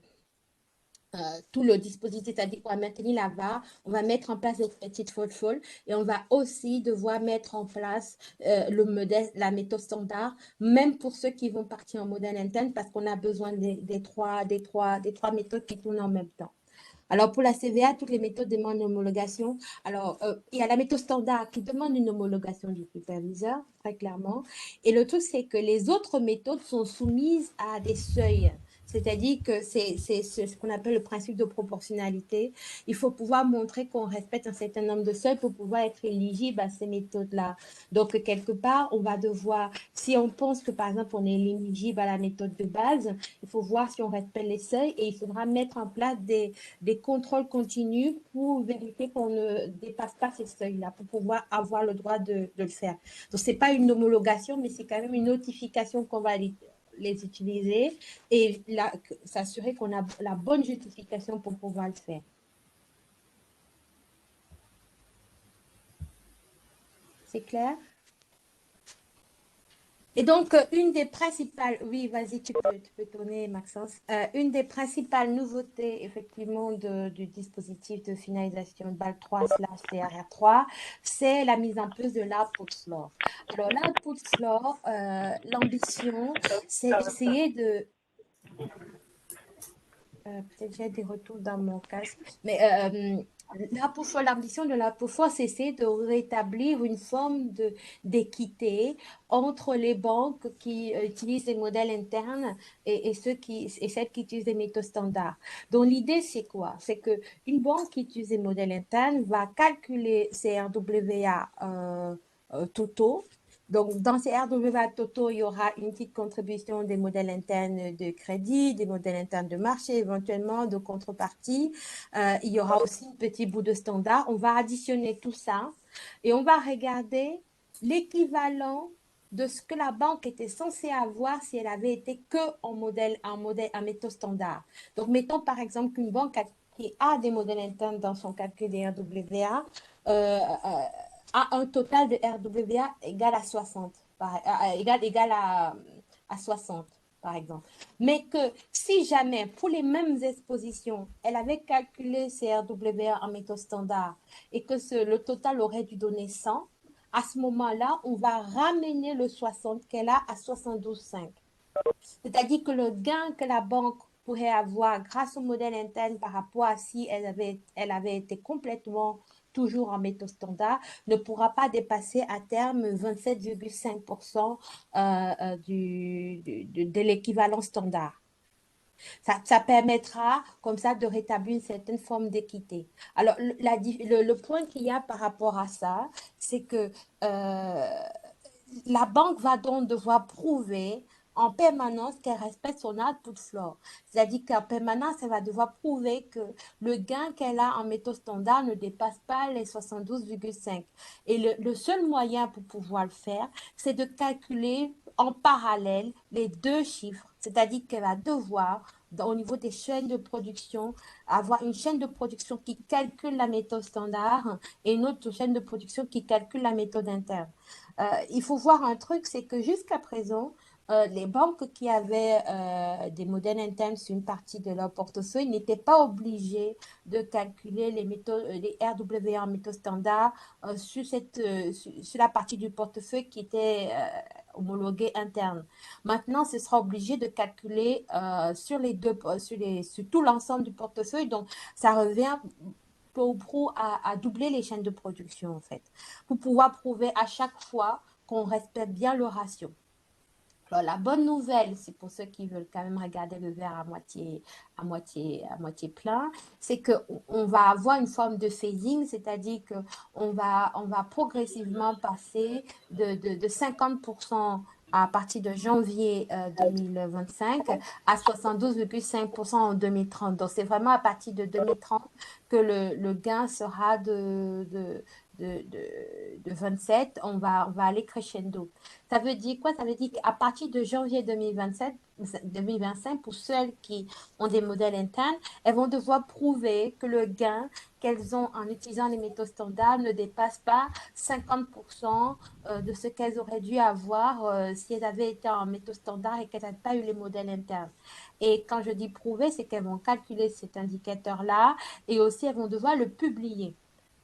dispositif, c'est-à-dire qu'on va maintenir la VAR, on va mettre en place les petites shortfall et on va aussi devoir mettre en place le modèle, la méthode standard, même pour ceux qui vont partir en modèle interne, parce qu'on a besoin des trois méthodes qui tournent en même temps. Alors, pour la CVA, toutes les méthodes demandent une homologation. Alors, il y a la méthode standard qui demande une homologation du superviseur, très clairement. Et le truc, c'est que les autres méthodes sont soumises à des seuils. C'est-à-dire que c'est ce qu'on appelle le principe de proportionnalité. Il faut pouvoir montrer qu'on respecte un certain nombre de seuils pour pouvoir être éligible à ces méthodes-là. Donc, quelque part, on va devoir, si on pense que, par exemple, on est éligible à la méthode de base, il faut voir si on respecte les seuils et il faudra mettre en place des contrôles continus pour vérifier qu'on ne dépasse pas ces seuils-là, pour pouvoir avoir le droit de le faire. Donc, ce n'est pas une homologation, mais c'est quand même une notification qu'on va les utiliser et s'assurer qu'on a la bonne justification pour pouvoir le faire. C'est clair? Et donc, une des principales, oui, vas-y, tu peux tourner, Maxence. Une des principales nouveautés, effectivement, du dispositif de finalisation BAL 3/CRR3, c'est la mise en place de l'output floor. Alors, l'output floor, l'ambition, c'est d'essayer de... peut-être j'ai des retours dans mon casque, mais l'ambition de la POFOR, c'est essayer de rétablir une forme d'équité entre les banques qui utilisent des modèles internes et celles qui utilisent des méthodes standards. Donc, l'idée, c'est quoi? C'est qu'une banque qui utilise des modèles internes va calculer ses RWA totaux. Donc, dans ces RWA totaux, il y aura une petite contribution des modèles internes de crédit, des modèles internes de marché, éventuellement de contrepartie. Il y aura aussi un petit bout de standard. On va additionner tout ça et on va regarder l'équivalent de ce que la banque était censée avoir si elle avait été que en méthode standard. Donc, mettons par exemple qu'une banque qui a des modèles internes dans son calcul des RWA a un total de RWA égal à 60, égal à 60. par exemple. Mais que si jamais, pour les mêmes expositions, elle avait calculé ses RWA en méthode standard et que le total aurait dû donner 100, à ce moment-là, on va ramener le 60 qu'elle a à 72,5. C'est-à-dire que le gain que la banque pourrait avoir grâce au modèle interne par rapport à si elle avait été complètement toujours en méthode standard, ne pourra pas dépasser à terme 27,5% de l'équivalent standard. Ça permettra comme ça de rétablir une certaine forme d'équité. Alors, le point qu'il y a par rapport à ça, c'est que la banque va donc devoir prouver en permanence qu'elle respecte son output floor. C'est-à-dire qu'en permanence, elle va devoir prouver que le gain qu'elle a en méthode standard ne dépasse pas les 72,5. Et le seul moyen pour pouvoir le faire, c'est de calculer en parallèle les deux chiffres. C'est-à-dire qu'elle va devoir, au niveau des chaînes de production, avoir une chaîne de production qui calcule la méthode standard et une autre chaîne de production qui calcule la méthode interne. Il faut voir un truc, c'est que jusqu'à présent, les banques qui avaient des modèles internes sur une partie de leur portefeuille n'étaient pas obligées de calculer les RWA en méthode standard sur la partie du portefeuille qui était homologuée interne. Maintenant, ce sera obligé de calculer sur tout l'ensemble du portefeuille. Donc, ça revient peu ou prou à doubler les chaînes de production, en fait, pour pouvoir prouver à chaque fois qu'on respecte bien le ratio. Alors, la bonne nouvelle, c'est pour ceux qui veulent quand même regarder le verre à moitié plein, c'est qu'on va avoir une forme de phasing, c'est-à-dire qu'on va progressivement passer de 50% à partir de janvier 2025 à 72,5% en 2030. Donc, c'est vraiment à partir de 2030 que le gain sera de 27, on va aller crescendo. Ça veut dire quoi? Ça veut dire qu'à partir de janvier 2025, pour celles qui ont des modèles internes, elles vont devoir prouver que le gain qu'elles ont en utilisant les méthodes standards ne dépasse pas 50% de ce qu'elles auraient dû avoir si elles avaient été en méthode standard et qu'elles n'avaient pas eu les modèles internes. Et quand je dis prouver, c'est qu'elles vont calculer cet indicateur-là et aussi elles vont devoir le publier.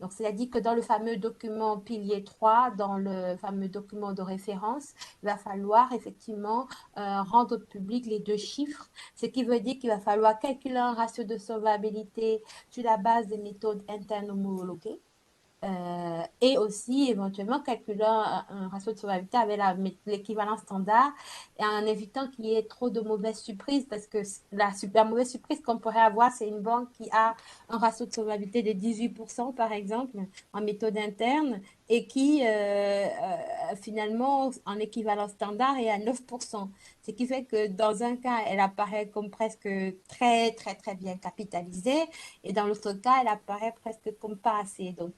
Donc, c'est-à-dire que dans le fameux document pilier 3, dans le fameux document de référence, il va falloir effectivement rendre public les deux chiffres, ce qui veut dire qu'il va falloir calculer un ratio de solvabilité sur la base des méthodes internes homologuées. Et aussi éventuellement calculer un ratio de solvabilité avec l'équivalent standard et en évitant qu'il y ait trop de mauvaises surprises parce que la mauvaise surprise qu'on pourrait avoir, c'est une banque qui a un ratio de solvabilité de 18% par exemple en méthode interne et qui finalement en équivalent standard est à 9%. Ce qui fait que dans un cas, elle apparaît comme presque très, très, très bien capitalisée et dans l'autre cas, elle apparaît presque comme pas assez. Donc,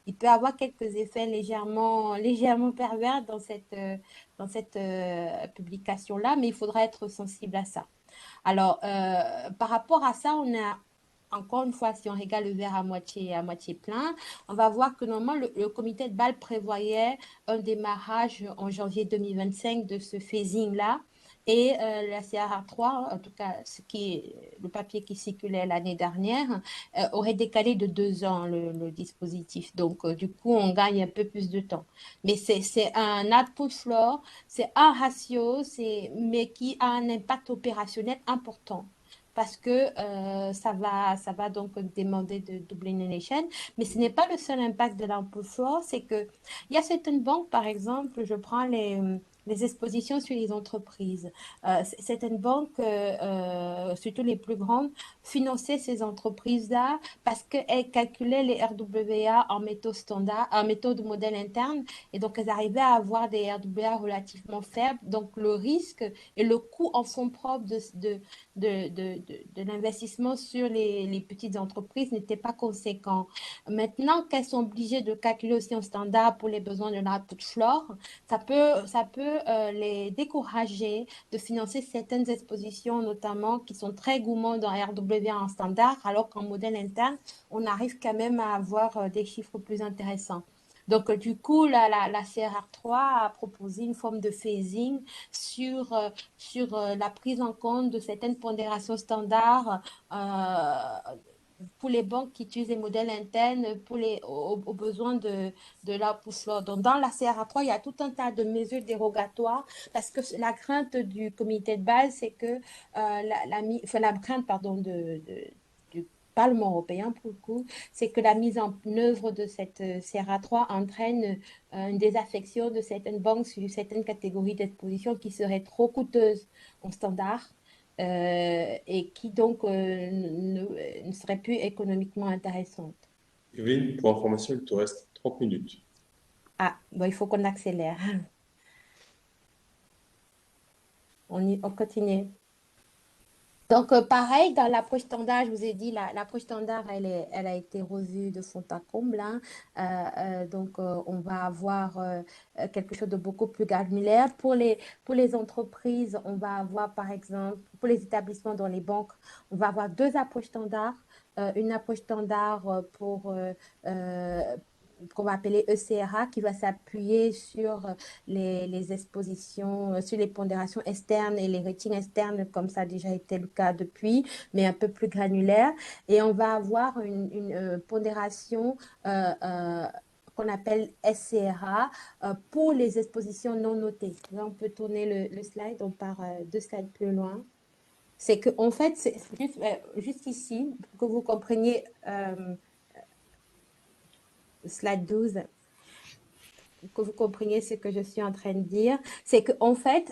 il peut y avoir quelques effets légèrement pervers dans cette publication-là, mais il faudra être sensible à ça. Alors, par rapport à ça, on a encore une fois, si on regarde le verre à moitié plein, on va voir que normalement, le comité de Bâle prévoyait un démarrage en janvier 2025 de ce phasing-là. Et la CRR3, en tout cas, le papier qui circulait l'année dernière, aurait décalé de 2 ans le dispositif. Donc, du coup, on gagne un peu plus de temps. Mais c'est un output floor, c'est un ratio, mais qui a un impact opérationnel important parce que ça va donc demander de doubler une chaîne. Mais ce n'est pas le seul impact de l'output floor, c'est qu'il y a certaines banques, par exemple, je prends les expositions sur les entreprises. Certaines banques, surtout les plus grandes, finançaient ces entreprises-là parce qu'elles calculaient les RWA en méthode standard, en méthode modèle interne, et donc elles arrivaient à avoir des RWA relativement faibles. Donc le risque et le coût en fonds propres de l'investissement sur les petites entreprises n'était pas conséquent. Maintenant qu'elles sont obligées de calculer aussi en standard pour les besoins de l'output floor, ça peut les décourager de financer certaines expositions, notamment qui sont très gourmandes en RWA en standard, alors qu'en modèle interne, on arrive quand même à avoir des chiffres plus intéressants. Donc, du coup, la CRR3 a proposé une forme de phasing sur la prise en compte de certaines pondérations standards pour les banques qui utilisent les modèles internes aux besoins de l'output floor. Donc, dans la CRA3, il y a tout un tas de mesures dérogatoires parce que la crainte du comité de base, c'est que la crainte, pardon, du Parlement européen, pour le coup, c'est que la mise en œuvre de cette CRA3 entraîne une désaffection de certaines banques sur certaines catégories d'exposition qui seraient trop coûteuses en standard et qui donc ne serait plus économiquement intéressante.
Evelyne, pour information, il te reste 30 minutes.
Ah, bon, il faut qu'on accélère. On continue. Donc, pareil, dans l'approche standard, je vous ai dit, l'approche standard, elle a été revue de fond en comble, hein. Donc, on va avoir quelque chose de beaucoup plus granulaire. Pour les entreprises, on va avoir, par exemple, pour les établissements dans les banques, on va avoir deux approches standards. Une approche standard qu'on va appeler ECRA, qui va s'appuyer sur les expositions, sur les pondérations externes et les ratings externes, comme ça a déjà été le cas depuis, mais un peu plus granulaire. Et on va avoir une pondération qu'on appelle SCRA pour les expositions non notées. Là, on peut tourner le slide, on part deux slides plus loin. C'est qu'en fait, c'est juste ici, pour que vous compreniez, slide 12, que vous compreniez ce que je suis en train de dire, c'est qu'en fait,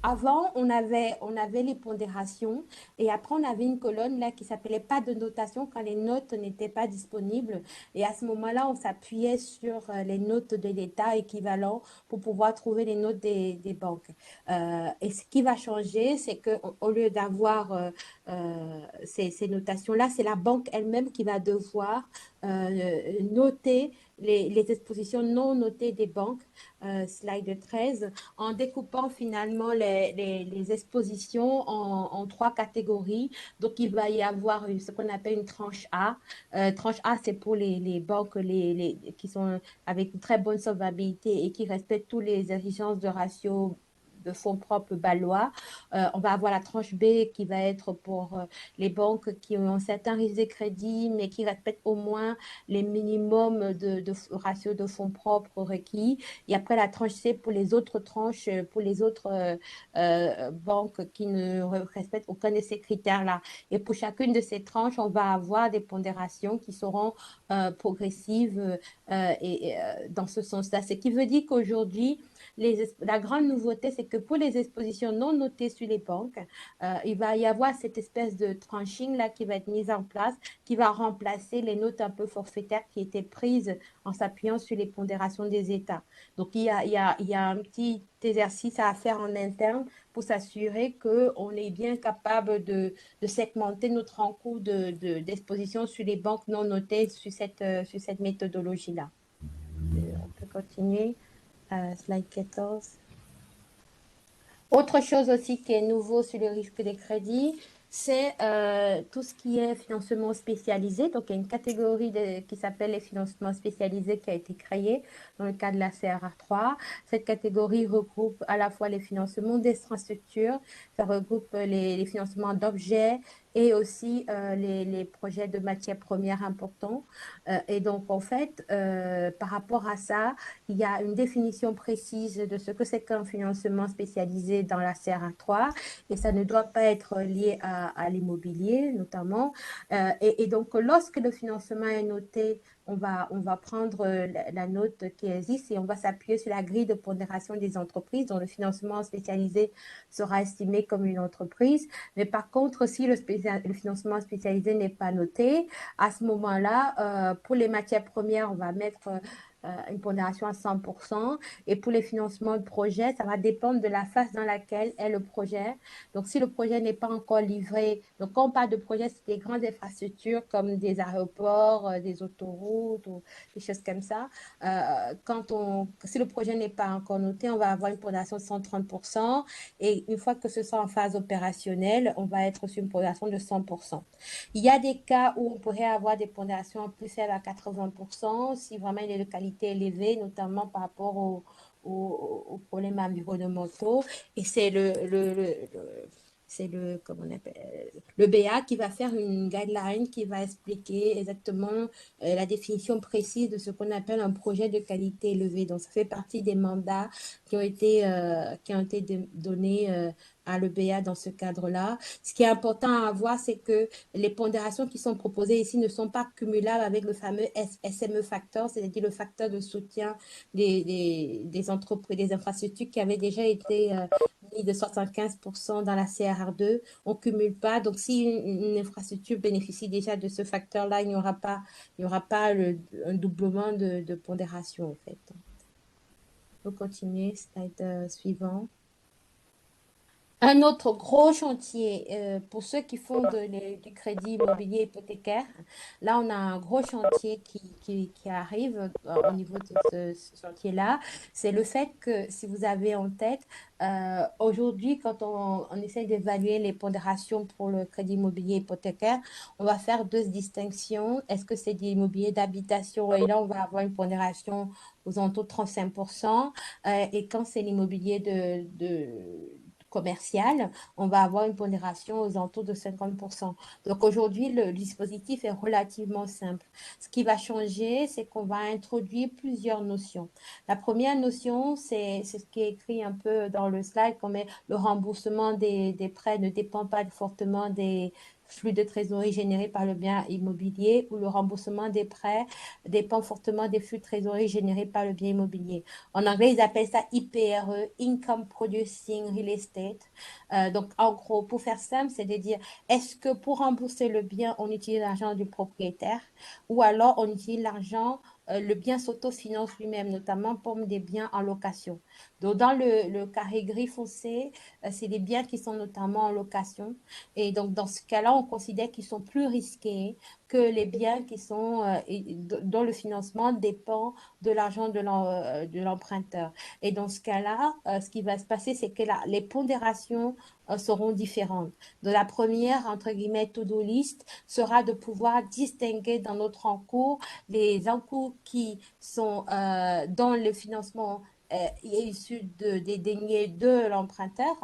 avant, on avait les pondérations et après, on avait une colonne là qui s'appelait pas de notation quand les notes n'étaient pas disponibles. Et à ce moment-là, on s'appuyait sur les notes de l'État équivalent pour pouvoir trouver les notes des banques. Et ce qui va changer, c'est qu'au lieu d'avoir ces notations-là, c'est la banque elle-même qui va devoir noter les expositions non notées des banques, slide 13, en découpant finalement les expositions en trois catégories. Donc, il va y avoir ce qu'on appelle une tranche A. Tranche A, c'est pour les banques qui sont avec une très bonne solvabilité et qui respectent toutes les exigences de ratio de fonds propres balois. On va avoir la tranche B qui va être pour les banques qui ont un certain risque de crédit, mais qui respectent au moins les minimums de ratio de fonds propres requis. Et après, la tranche C pour les autres tranches, pour les autres banques qui ne respectent aucun de ces critères-là. Et pour chacune de ces tranches, on va avoir des pondérations qui seront progressives dans ce sens-là. Ce qui veut dire qu'aujourd'hui, la grande nouveauté, c'est que pour les expositions non notées sur les banques, il va y avoir cette espèce de tranching là qui va être mise en place, qui va remplacer les notes un peu forfaitaires qui étaient prises en s'appuyant sur les pondérations des États. Donc, il y a un petit exercice à faire en interne pour s'assurer qu'on est bien capable de segmenter notre encours d'exposition sur les banques non notées sur cette méthodologie-là. On peut continuer. Slide 14. Autre chose aussi qui est nouveau sur le risque des crédits, c'est tout ce qui est financement spécialisé. Donc, il y a une catégorie qui s'appelle les financements spécialisés qui a été créée dans le cadre de la CRR3. Cette catégorie regroupe à la fois les financements d'infrastructures, ça regroupe les financements d'objets et aussi les projets de matières premières importants. Et donc, en fait, par rapport à ça, il y a une définition précise de ce que c'est qu'un financement spécialisé dans la CRA3 et ça ne doit pas être lié à l'immobilier notamment. Et donc, lorsque le financement est noté, on va prendre la note qui existe et on va s'appuyer sur la grille de pondération des entreprises dont le financement spécialisé sera estimé comme une entreprise. Mais par contre, si le financement spécialisé n'est pas noté, à ce moment-là, pour les matières premières, on va mettre une pondération à 100%. Et pour les financements de projet, ça va dépendre de la phase dans laquelle est le projet. Donc, si le projet n'est pas encore livré, donc quand on parle de projet, c'est des grandes infrastructures comme des aéroports, des autoroutes ou des choses comme ça. Si le projet n'est pas encore noté, on va avoir une pondération de 130%. Et une fois que ce sera en phase opérationnelle, on va être sur une pondération de 100%. Il y a des cas où on pourrait avoir des pondérations plus faibles à 80% si vraiment il est de qualité qualité élevée, notamment par rapport aux problèmes environnementaux. Et c'est comment on appelle, le BA qui va faire une guideline qui va expliquer exactement la définition précise de ce qu'on appelle un projet de qualité élevée. Donc, ça fait partie des mandats qui ont été donnés à l'EBA dans ce cadre-là. Ce qui est important à voir, c'est que les pondérations qui sont proposées ici ne sont pas cumulables avec le fameux SME factor, c'est-à-dire le facteur de soutien des entreprises, des infrastructures qui avait déjà été mis de 75% dans la CRR2. On ne cumule pas. Donc, si une infrastructure bénéficie déjà de ce facteur-là, il n'y aura pas un doublement de pondération, en fait. On peut continuer, slide suivant. Un autre gros chantier pour ceux qui font du crédit immobilier hypothécaire. Là, on a un gros chantier qui arrive au niveau de ce chantier-là. C'est le fait que, si vous avez en tête, aujourd'hui, quand on essaie d'évaluer les pondérations pour le crédit immobilier hypothécaire, on va faire deux distinctions. Est-ce que c'est de l'immobilier d'habitation? Et là, on va avoir une pondération aux alentours de 35%. Et quand c'est l'immobilier commercial, on va avoir une pondération aux alentours de 50%. Donc aujourd'hui, le dispositif est relativement simple. Ce qui va changer, c'est qu'on va introduire plusieurs notions. La première notion, c'est ce qui est écrit un peu dans le slide, comme le remboursement des prêts ne dépend pas fortement des flux de trésorerie générés par le bien immobilier, ou le remboursement des prêts dépend fortement des flux de trésorerie générés par le bien immobilier. En anglais, ils appellent ça IPRE, Income Producing Real Estate. Donc, en gros, pour faire simple, c'est de dire, est-ce que pour rembourser le bien, on utilise l'argent du propriétaire, ou alors on utilise l'argent, le bien s'autofinance lui-même, notamment pour des biens en location. Donc, dans le carré gris foncé, c'est des biens qui sont notamment en location. Et donc, dans ce cas-là, on considère qu'ils sont plus risqués que les biens qui sont, dont le financement dépend de l'argent de l'emprunteur. Et dans ce cas-là, ce qui va se passer, c'est que les pondérations seront différentes. De la première, entre guillemets, to-do list sera de pouvoir distinguer dans notre encours les encours qui sont dans le financement est issu des deniers de l'emprunteur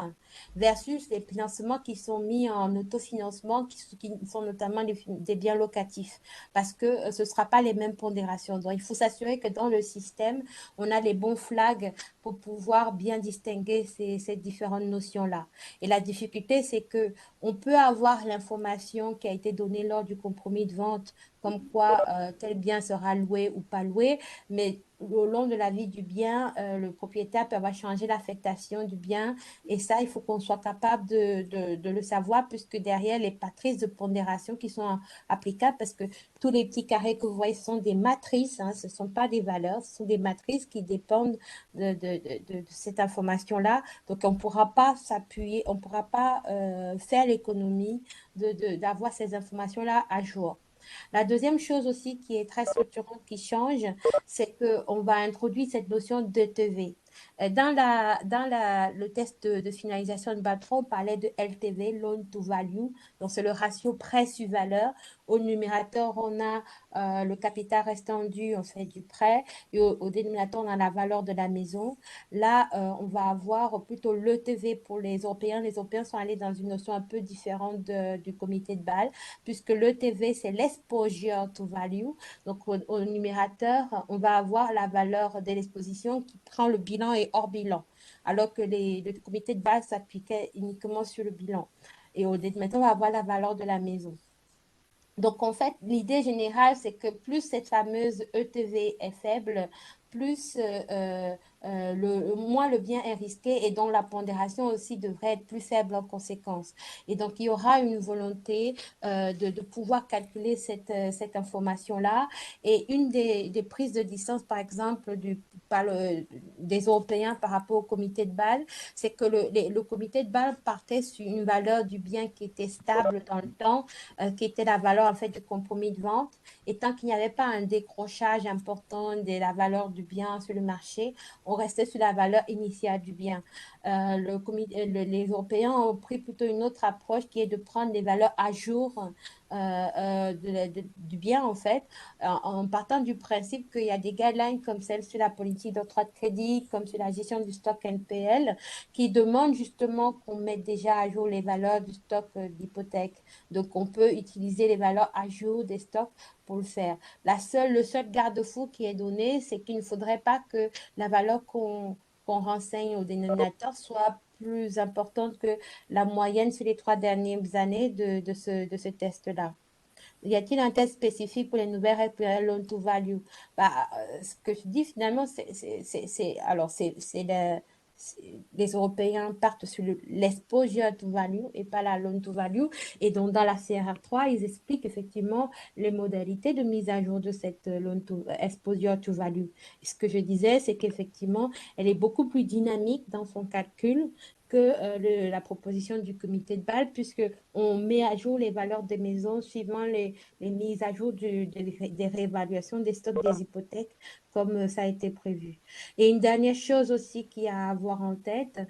versus les financements qui sont mis en autofinancement, qui sont notamment des biens locatifs, parce que ce ne sera pas les mêmes pondérations. Donc, il faut s'assurer que dans le système, on a les bons flags pour pouvoir bien distinguer ces différentes notions-là. Et la difficulté, c'est que on peut avoir l'information qui a été donnée lors du compromis de vente, comme quoi tel bien sera loué ou pas loué, mais au long de la vie du bien, le propriétaire peut avoir changé l'affectation du bien, et ça, il faut qu'on soit capable de le savoir, puisque derrière les matrices de pondération qui sont applicables, parce que tous les petits carrés que vous voyez sont des matrices, hein, ce ne sont pas des valeurs, ce sont des matrices qui dépendent de cette information-là. Donc, on ne pourra pas s'appuyer, on ne pourra pas faire l'économie d'avoir ces informations-là à jour. La deuxième chose aussi qui est très structurante, qui change, c'est qu'on va introduire cette notion d'ETV. Dans le test de finalisation de Batron, on parlait de LTV, Loan to Value. Donc, c'est le ratio prêt sur valeur. Au numérateur, on a le capital restant dû, on fait du prêt. Et au dénominateur, on a la valeur de la maison. Là, on va avoir plutôt l'ETV pour les Européens. Les Européens sont allés dans une notion un peu différente du comité de Bâle, puisque l'ETV, c'est l'exposure to value. Donc, au numérateur, on va avoir la valeur de l'exposition qui prend le bilan et hors bilan, alors que le comité de Bâle s'appliquait uniquement sur le bilan. Et au dénominateur, on va avoir la valeur de la maison. Donc, en fait, l'idée générale, c'est que plus cette fameuse ETV est faible, plus moins le bien est risqué, et donc la pondération aussi devrait être plus faible en conséquence. Et donc, il y aura une volonté de pouvoir calculer cette information-là. Et une des prises de distance, par exemple, des Européens par rapport au comité de Bâle, c'est que le comité de Bâle partait sur une valeur du bien qui était stable dans le temps, qui était la valeur en fait du compromis de vente. Et tant qu'il n'y avait pas un décrochage important de la valeur du bien sur le marché, on restait sur la valeur initiale du bien. les Européens ont pris plutôt une autre approche qui est de prendre les valeurs à jour du bien, en fait, en partant du principe qu'il y a des guidelines comme celle sur la politique d'octroi de crédit, comme sur la gestion du stock NPL, qui demandent justement qu'on mette déjà à jour les valeurs du stock d'hypothèque. Donc, on peut utiliser les valeurs à jour des stocks pour le faire. Le seul garde-fou qui est donné, c'est qu'il ne faudrait pas que la valeur qu'on renseigne au dénominateur soit plus importante que la moyenne sur les 3 dernières années de ce test-là. Y a-t-il un test spécifique pour les nouvelles règles pour loan to value? Ce que je dis finalement, les Européens partent sur l'exposure to value et pas la loan to value. Et donc, dans la CRR3, ils expliquent effectivement les modalités de mise à jour de cette exposure to value. Et ce que je disais, c'est qu'effectivement, elle est beaucoup plus dynamique dans son calcul que la proposition du comité de Bâle, puisqu'on met à jour les valeurs des maisons suivant les mises à jour des réévaluations des stocks des hypothèques, comme ça a été prévu. Et une dernière chose aussi qu'il y a à avoir en tête,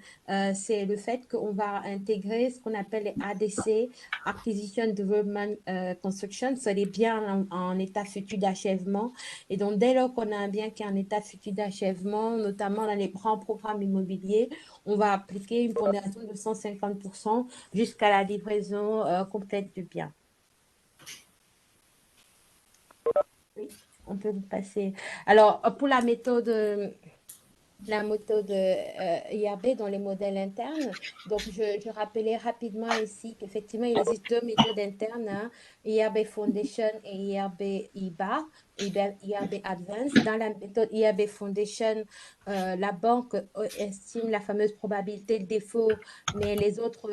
c'est le fait qu'on va intégrer ce qu'on appelle les ADC, Acquisition Development Construction, c'est les biens en état futur d'achèvement. Et donc, dès lors qu'on a un bien qui est en état futur d'achèvement, notamment dans les grands programmes immobiliers, on va appliquer une pondération de 150% jusqu'à la livraison complète du bien. Oui, on peut vous passer. Alors, pour la méthode IRB dans les modèles internes. Donc, je rappelais rapidement ici qu'effectivement, il existe 2 méthodes internes, hein, IRB Foundation et IRB IBA, IRB Advanced. Dans la méthode IRB Foundation, la banque estime la fameuse probabilité de défaut, mais les autres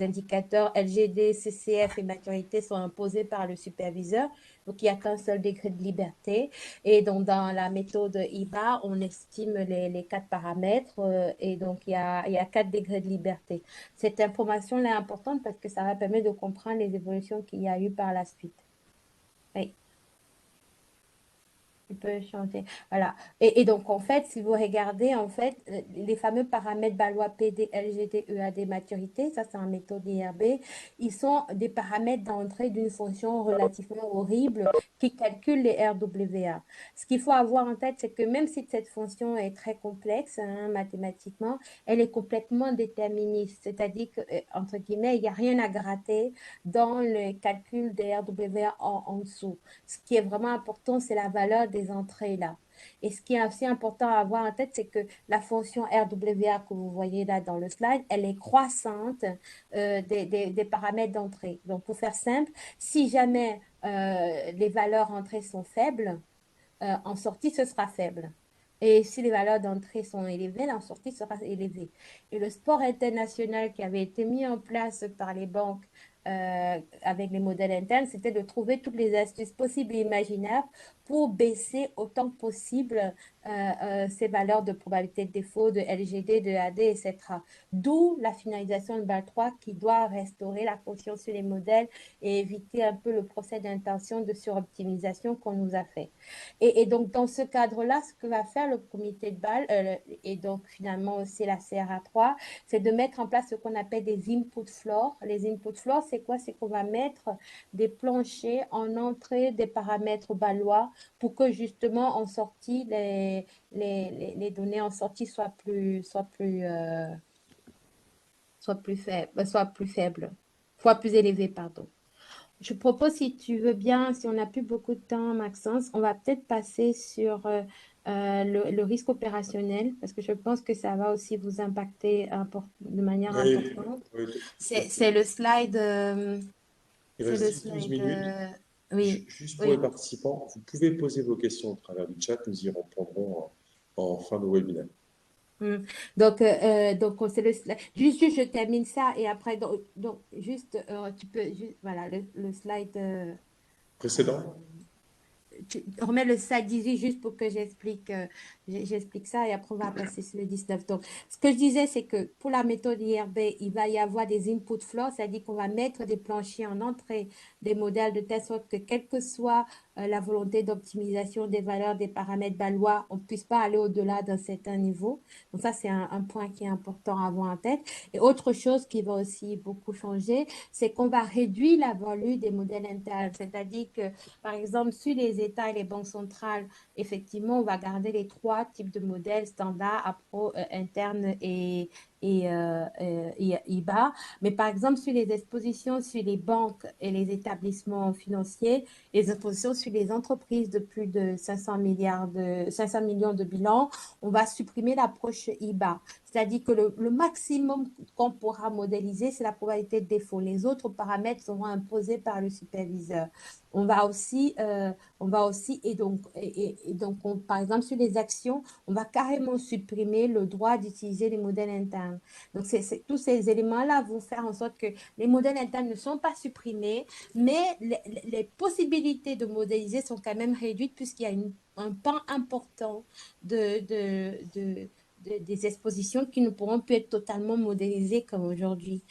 indicateurs LGD, CCF et maturité sont imposés par le superviseur. Donc, il n'y a qu'un seul degré de liberté. Et donc, dans la méthode IBA, on estime les 4 paramètres et donc il y a 4 degrés de liberté. Cette information-là est importante parce que ça va permettre de comprendre les évolutions qu'il y a eu par la suite. Oui. Tu peux changer. Voilà. Et donc, en fait, si vous regardez, en fait, les fameux paramètres Balois PD, LGD, EAD, maturité, ça, c'est en méthode IRB, ils sont des paramètres d'entrée d'une fonction relativement horrible qui calcule les RWA. Ce qu'il faut avoir en tête, c'est que même si cette fonction est très complexe, hein, mathématiquement, elle est complètement déterministe. C'est-à-dire que, entre guillemets, il n'y a rien à gratter dans le calcul des RWA en dessous. Ce qui est vraiment important, c'est la valeur des entrées là. Et ce qui est aussi important à avoir en tête, c'est que la fonction RWA que vous voyez là dans le slide, elle est croissante des paramètres d'entrée. Donc, pour faire simple, si jamais les valeurs entrées sont faibles, en sortie, ce sera faible. Et si les valeurs d'entrée sont élevées, en sortie sera élevée. Et le sport international qui avait été mis en place par les banques avec les modèles internes, c'était de trouver toutes les astuces possibles et imaginables pour baisser autant que possible ces valeurs de probabilité de défaut, de LGD, de AD, etc. D'où la finalisation de BAL 3 qui doit restaurer la confiance sur les modèles et éviter un peu le procès d'intention de suroptimisation qu'on nous a fait. Et donc, dans ce cadre-là, ce que va faire le comité de Bâle, et donc finalement aussi la CRA3, c'est de mettre en place ce qu'on appelle des input floors. Les input floors, c'est quoi? C'est qu'on va mettre des planchers en entrée des paramètres balois pour que justement en sortie, les données en sortie soient plus élevées, pardon. Je propose, si tu veux bien, si on n'a plus beaucoup de temps, Maxence, on va peut-être passer sur le risque opérationnel, parce que je pense que ça va aussi vous impacter de manière importante.
Oui,
C'est le slide.
il
C'est
reste
le
12
slide.
minutes.
Oui.
Juste pour
Oui.
les participants, vous pouvez poser vos questions au travers du chat, nous y répondrons en fin de webinaire.
Donc, c'est le slide. Juste, je termine ça et après, donc juste, tu peux, voilà, le slide.
Précédent?
Tu remets le slide 18 juste pour que j'explique ça et après on va passer sur le 19. Donc, ce que je disais, c'est que pour la méthode IRB, il va y avoir des input floors, c'est-à-dire qu'on va mettre des planchers en entrée des modèles de telle sorte que quel que soit la volonté d'optimisation des valeurs des paramètres balois, on ne puisse pas aller au-delà d'un certain niveau. Donc ça, c'est un point qui est important à avoir en tête. Et autre chose qui va aussi beaucoup changer, c'est qu'on va réduire la valeur des modèles internes. C'est-à-dire que, par exemple, sur les États et les banques centrales, effectivement, on va garder les trois types de modèles standards, appro, interne et IBA. Mais par exemple, sur les expositions sur les banques et les établissements financiers, les expositions sur les entreprises de plus de 500 millions de bilan, on va supprimer l'approche IBA. C'est-à-dire que le maximum qu'on pourra modéliser, c'est la probabilité de défaut. Les autres paramètres seront imposés par le superviseur. On va aussi, par exemple, sur les actions, on va carrément supprimer le droit d'utiliser les modèles internes. Donc, tous ces éléments-là vont faire en sorte que les modèles internes ne sont pas supprimés, mais les possibilités de modéliser sont quand même réduites puisqu'il y a un pan important des expositions qui ne pourront plus être totalement modélisées comme aujourd'hui.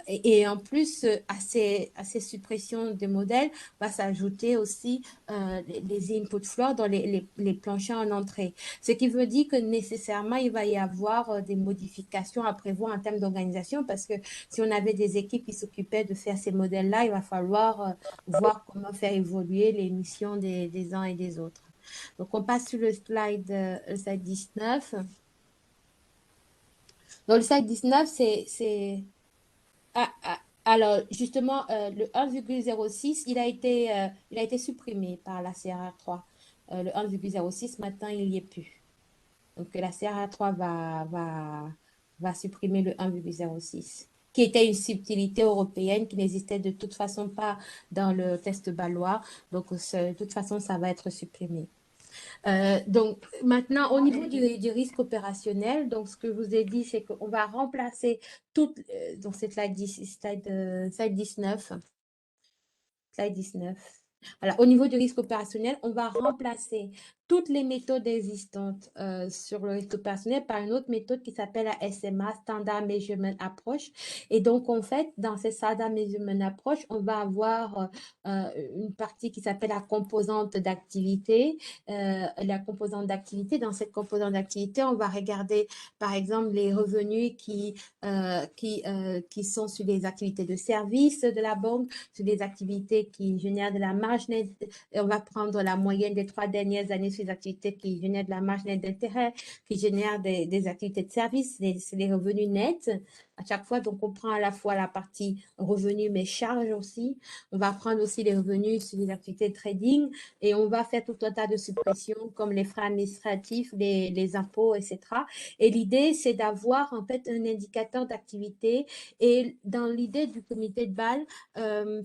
Et en plus, à ces suppressions de modèles, va s'ajouter aussi les input floors dans les planchers en entrée. Ce qui veut dire que nécessairement, il va y avoir des modifications à prévoir en termes d'organisation parce que si on avait des équipes qui s'occupaient de faire ces modèles-là, il va falloir voir comment faire évoluer les missions des uns et des autres. Donc, on passe sur le slide 19. Donc, le slide 19, c'est... alors, justement, le 1,06, il a été supprimé par la CRR3. Le 1,06, maintenant, il n'y est plus. Donc, la CRR3 va supprimer le 1,06, qui était une subtilité européenne qui n'existait de toute façon pas dans le test Balois. Donc, de toute façon, ça va être supprimé. Donc, maintenant, au niveau du risque opérationnel, donc ce que je vous ai dit, c'est qu'on va remplacer toute, donc c'est slide 19. Slide 19. Alors, au niveau du risque opérationnel, on va remplacer toutes les méthodes existantes sur le risque opérationnel par une autre méthode qui s'appelle la SMA, Standard Measurement Approach. Et donc, en fait, dans cette Standard Measurement Approach, on va avoir une partie qui s'appelle la composante d'activité. La composante d'activité, dans cette composante d'activité, on va regarder, par exemple, les revenus qui sont sur les activités de service de la banque, sur les activités qui génèrent de la marge nette. Et on va prendre la moyenne des 3 dernières années sur les activités qui génèrent de la marge nette d'intérêt, qui génèrent des activités de service, c'est les revenus nets. À chaque fois, donc, on prend à la fois la partie revenus, mais charges aussi. On va prendre aussi les revenus sur les activités de trading et on va faire tout un tas de suppressions comme les frais administratifs, les impôts, etc. Et l'idée, c'est d'avoir en fait un indicateur d'activité. Et dans l'idée du comité de Bâle,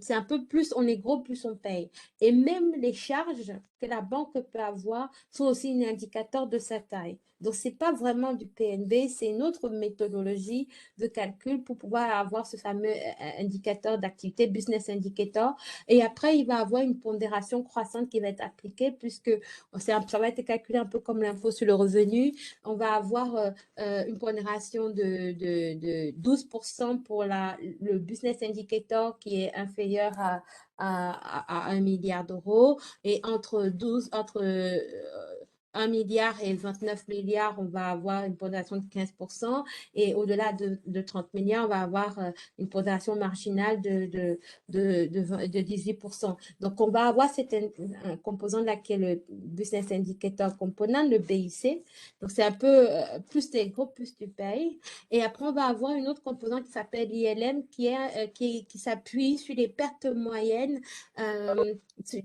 c'est un peu plus on est gros, plus on paye. Et même les charges que la banque peut avoir sont aussi un indicateur de sa taille. Donc, ce n'est pas vraiment du PNB, c'est une autre méthodologie de calcul pour pouvoir avoir ce fameux indicateur d'activité, business indicator. Et après, il va avoir une pondération croissante qui va être appliquée puisque ça va être calculé un peu comme l'impôt sur le revenu. On va avoir une pondération de 12% pour le business indicator qui est inférieur à 1 milliard d'euros et entre 1 milliard et 29 milliards, on va avoir une pondération de 15%. Et au-delà de 30 milliards, on va avoir une pondération marginale de 18%. Donc, on va avoir un composant là qui est le Business Indicator Component, le BIC. Donc, c'est un peu plus t'es gros, plus tu payes. Et après, on va avoir une autre composante qui s'appelle l'ILM qui s'appuie sur les pertes moyennes sur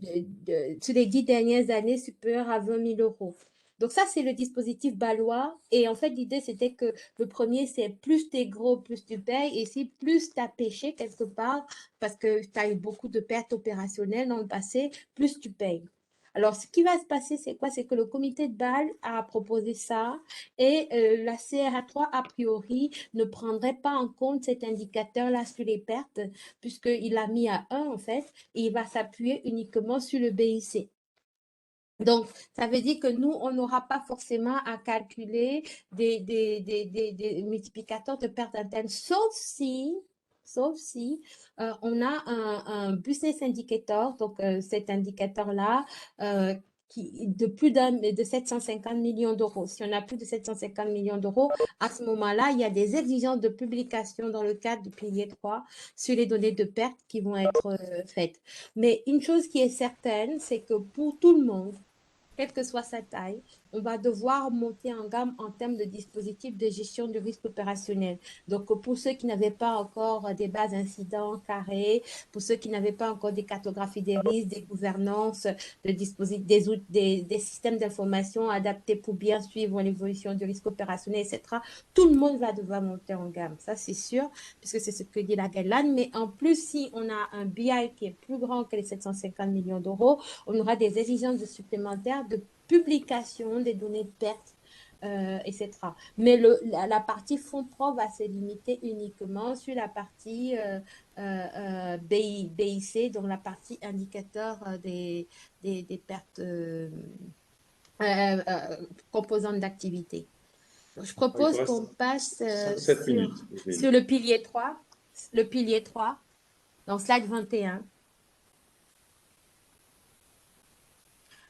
les 10 dernières années supérieures à 20 000 euros. Donc ça, c'est le dispositif balois. Et en fait, l'idée, c'était que le premier, c'est plus t'es gros, plus tu payes. Et si plus tu as pêché quelque part, parce que tu as eu beaucoup de pertes opérationnelles dans le passé, plus tu payes. Alors, ce qui va se passer, c'est quoi? C'est que le comité de Bâle a proposé ça et la CRA3, a priori, ne prendrait pas en compte cet indicateur-là sur les pertes, puisqu'il l'a mis à 1, en fait, et il va s'appuyer uniquement sur le BIC. Donc, ça veut dire que nous, on n'aura pas forcément à calculer des multiplicateurs de pertes internes, sauf si sauf si on a un business indicator, donc cet indicateur-là, de 750 millions d'euros. Si on a plus de 750 millions d'euros, à ce moment-là, il y a des exigences de publication dans le cadre du pilier 3 sur les données de perte qui vont être faites. Mais une chose qui est certaine, c'est que pour tout le monde, quelle que soit sa taille, on va devoir monter en gamme en termes de dispositifs de gestion du risque opérationnel. Donc, pour ceux qui n'avaient pas encore des bases incidents carrées, pour ceux qui n'avaient pas encore des cartographies des risques, des gouvernances, des systèmes d'information adaptés pour bien suivre l'évolution du risque opérationnel, etc., tout le monde va devoir monter en gamme. Ça, c'est sûr, puisque c'est ce que dit la guideline. Mais en plus, si on a un BI qui est plus grand que les 750 millions d'euros, on aura des exigences supplémentaires de publication des données de perte, etc. Mais la partie fonds propres va se limiter uniquement sur la partie BIC, donc la partie indicateur des pertes composantes d'activité. Je propose qu'on passe
7 minutes.
sur le pilier 3. Le pilier 3, donc slide 21.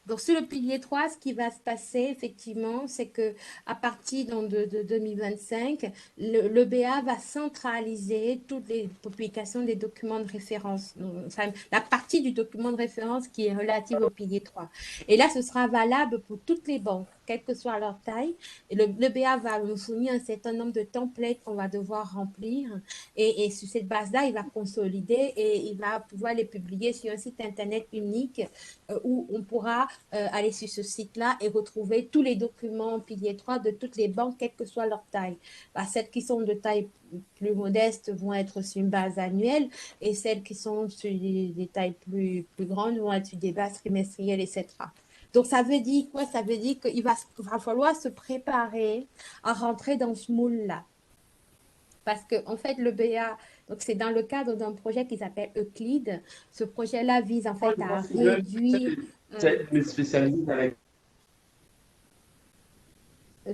Donc, sur le pilier 3, ce qui va se passer, effectivement, c'est qu'à partir de 2025, l'EBA va centraliser toutes les publications des documents de référence, enfin, la partie du document de référence qui est relative au pilier 3. Et là, ce sera valable pour toutes les banques, quelle que soit leur taille. Et l'EBA va nous fournir un certain nombre de templates qu'on va devoir remplir. Et sur cette base-là, il va consolider et il va pouvoir les publier sur un site Internet unique où on pourra aller sur ce site-là et retrouver tous les documents pilier 3 de toutes les banques, quelle que soit leur taille. Celles qui sont de taille plus modeste vont être sur une base annuelle et celles qui sont sur des tailles plus grandes vont être sur des bases trimestrielles, etc. Donc, ça veut dire quoi? Ça veut dire qu'il va falloir se préparer à rentrer dans ce moule-là. Parce que, en fait, le BA, donc c'est dans le cadre d'un projet qui s'appelle Euclide. Ce projet-là vise en fait à réduire.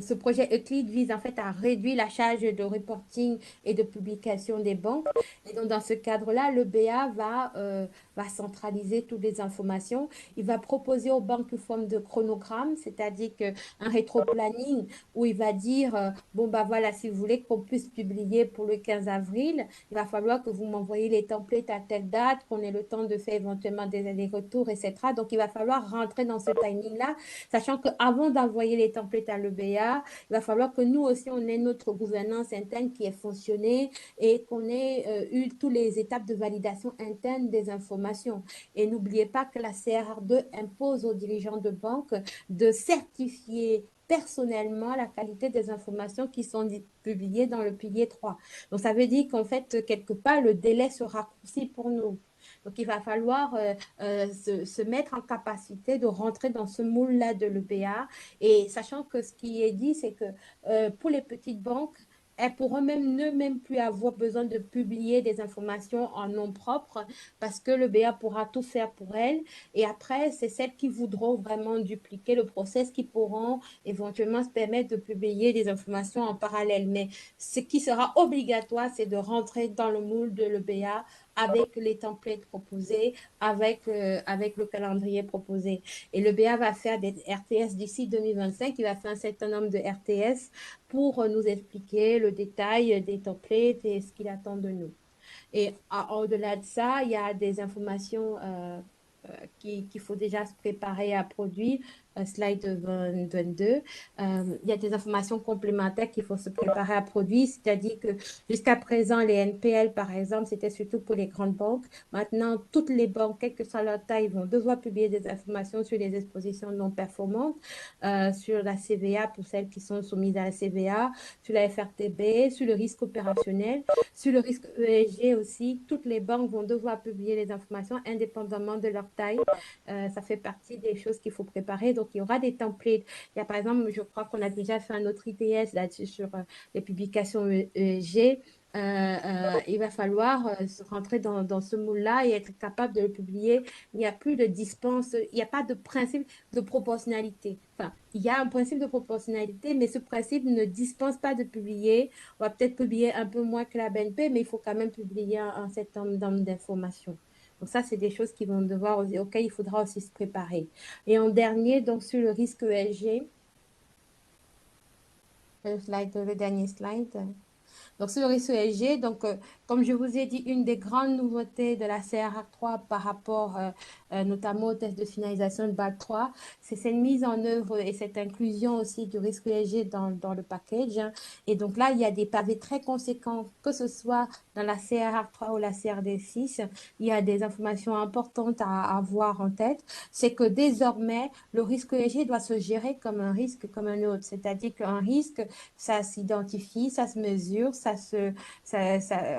Ce projet Euclide vise en fait à réduire la charge de reporting et de publication des banques. Et donc, dans ce cadre-là, le BA va centraliser toutes les informations. Il va proposer aux banques une forme de chronogramme, c'est-à-dire qu'un rétro-planning où il va dire, bon, bah voilà, si vous voulez qu'on puisse publier pour le 15 avril, il va falloir que vous m'envoyiez les templates à telle date, qu'on ait le temps de faire éventuellement des allers-retours, etc. Donc, il va falloir rentrer dans ce timing-là, sachant qu'avant d'envoyer les templates à l'EBA, il va falloir que nous aussi, on ait notre gouvernance interne qui ait fonctionné et qu'on ait eu toutes les étapes de validation interne des informations. Et n'oubliez pas que la CRR2 impose aux dirigeants de banque de certifier personnellement la qualité des informations qui sont publiées dans le pilier 3. Donc, ça veut dire qu'en fait, quelque part, le délai se raccourcit pour nous. Donc, il va falloir se mettre en capacité de rentrer dans ce moule-là de l'EBA. Et sachant que ce qui est dit, c'est que pour les petites banques, elles pourront même plus avoir besoin de publier des informations en nom propre parce que le BA pourra tout faire pour elles. Et après, c'est celles qui voudront vraiment dupliquer le process qui pourront éventuellement se permettre de publier des informations en parallèle. Mais ce qui sera obligatoire, c'est de rentrer dans le moule de l'EBA avec les templates proposés, avec le calendrier proposé. Et le BA va faire des RTS d'ici 2025. Il va faire un certain nombre de RTS pour nous expliquer le détail des templates et ce qu'il attend de nous. Et au-delà de ça, il y a des informations qu'il faut déjà se préparer à produire. Slide 22. Il y a des informations complémentaires qu'il faut se préparer à produire, c'est-à-dire que jusqu'à présent, les NPL, par exemple, c'était surtout pour les grandes banques. Maintenant, toutes les banques, quelle que soit leur taille, vont devoir publier des informations sur les expositions non performantes, sur la CVA pour celles qui sont soumises à la CVA, sur la FRTB, sur le risque opérationnel, sur le risque ESG aussi. Toutes les banques vont devoir publier les informations indépendamment de leur taille. Ça fait partie des choses qu'il faut préparer. Donc, il y aura des templates. Il y a par exemple, je crois qu'on a déjà fait un autre ITS là-dessus sur les publications ESG. il va falloir se rentrer dans ce moule-là et être capable de le publier. Il n'y a plus de dispense, il n'y a pas de principe de proportionnalité. Enfin, il y a un principe de proportionnalité, mais ce principe ne dispense pas de publier. On va peut-être publier un peu moins que la BNP, mais il faut quand même publier un certain nombre d'informations. Donc ça, c'est des choses qui vont devoir, auxquelles il faudra aussi se préparer. Et en dernier, donc sur le risque ESG, le dernier slide. Donc, sur le risque ESG, donc, comme je vous ai dit, une des grandes nouveautés de la CRR3 par rapport notamment au test de finalisation de BAL 3, c'est cette mise en œuvre et cette inclusion aussi du risque ESG dans le package, hein. Et donc là, il y a des pavés très conséquents, que ce soit dans la CRR3 ou la CRD6. Il y a des informations importantes à avoir en tête. C'est que désormais, le risque ESG doit se gérer comme un risque comme un autre. C'est-à-dire qu'un risque, ça s'identifie, ça se mesure,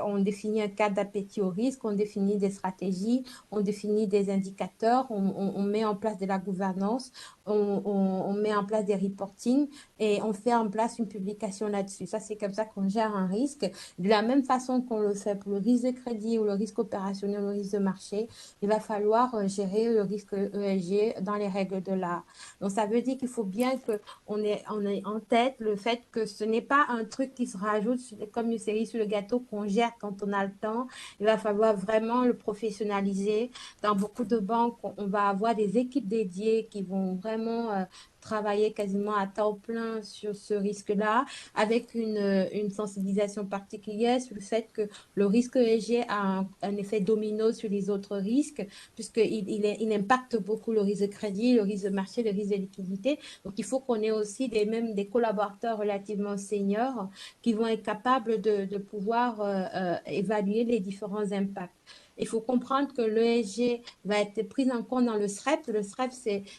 on définit un cadre d'appétit au risque, on définit des stratégies, on définit des indicateurs, on met en place de la gouvernance, on met en place des reporting et on fait en place une publication là-dessus. Ça, c'est comme ça qu'on gère un risque. De la même façon qu'on le fait pour le risque de crédit ou le risque opérationnel, le risque de marché, il va falloir gérer le risque ESG dans les règles de l'art. Donc, ça veut dire qu'il faut bien qu'on ait en tête le fait que ce n'est pas un truc qui se rajoute comme une série sur le gâteau qu'on gère quand on a le temps. Il va falloir vraiment le professionnaliser. Dans beaucoup de banques, on va avoir des équipes dédiées qui vont vraiment travailler quasiment à temps plein sur ce risque-là, avec une sensibilisation particulière sur le fait que le risque ESG a un effet domino sur les autres risques, puisqu'il impacte beaucoup le risque de crédit, le risque de marché, le risque de liquidité. Donc, il faut qu'on ait aussi même des collaborateurs relativement seniors qui vont être capables de pouvoir évaluer les différents impacts. Il faut comprendre que l'ESG va être pris en compte dans le SREP. Le SREP,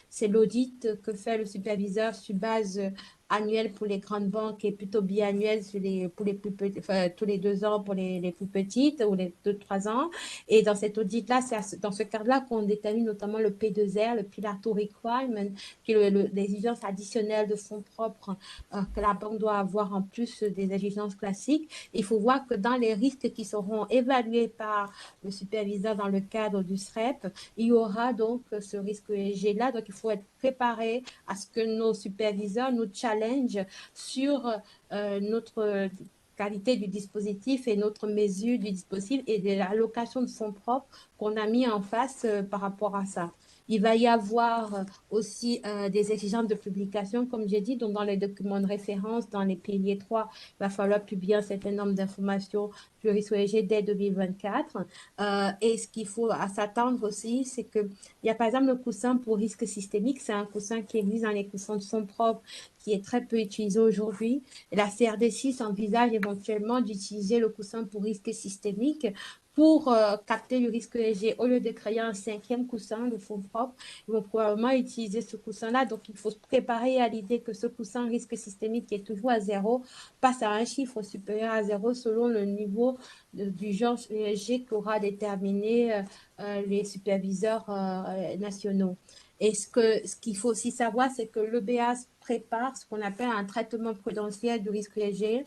c'est l'audit que fait le superviseur sur base annuelle pour les grandes banques et plutôt biannuelle pour les plus petites, enfin, tous les 2 ans pour les plus petites ou les 2-3 ans. Et dans cet audit-là, c'est dans ce cadre-là qu'on détermine notamment le P2R, le Pillar 2 Requirement, qui est l'exigence additionnelle de fonds propres que la banque doit avoir en plus des exigences classiques. Il faut voir que dans les risques qui seront évalués par le superviseur dans le cadre du SREP, il y aura donc ce risque ESG-là. Donc, il faut être préparé à ce que nos superviseurs nous challenge sur notre qualité du dispositif et notre mesure du dispositif et de l'allocation de fonds propres qu'on a mis en face par rapport à ça. Il va y avoir aussi des exigences de publication, comme j'ai dit, donc dans les documents de référence, dans les piliers 3, il va falloir publier un certain nombre d'informations sur le risque ESG dès 2024. Et ce qu'il faut s'attendre aussi, c'est qu'il y a par exemple le coussin pour risque systémique, c'est un coussin qui existe dans les coussins de fonds propres, qui est très peu utilisé aujourd'hui. La CRD6 envisage éventuellement d'utiliser le coussin pour risque systémique pour capter le risque ESG. Au lieu de créer un 5e coussin de fonds propres, ils vont probablement utiliser ce coussin-là. Donc, il faut se préparer à l'idée que ce coussin risque systémique qui est toujours à 0 passe à un chiffre supérieur à 0 selon le niveau du genre ESG qu'aura déterminé les superviseurs nationaux. Et ce qu'il faut aussi savoir, c'est que l'EBA prépare ce qu'on appelle un traitement prudentiel du risque ESG.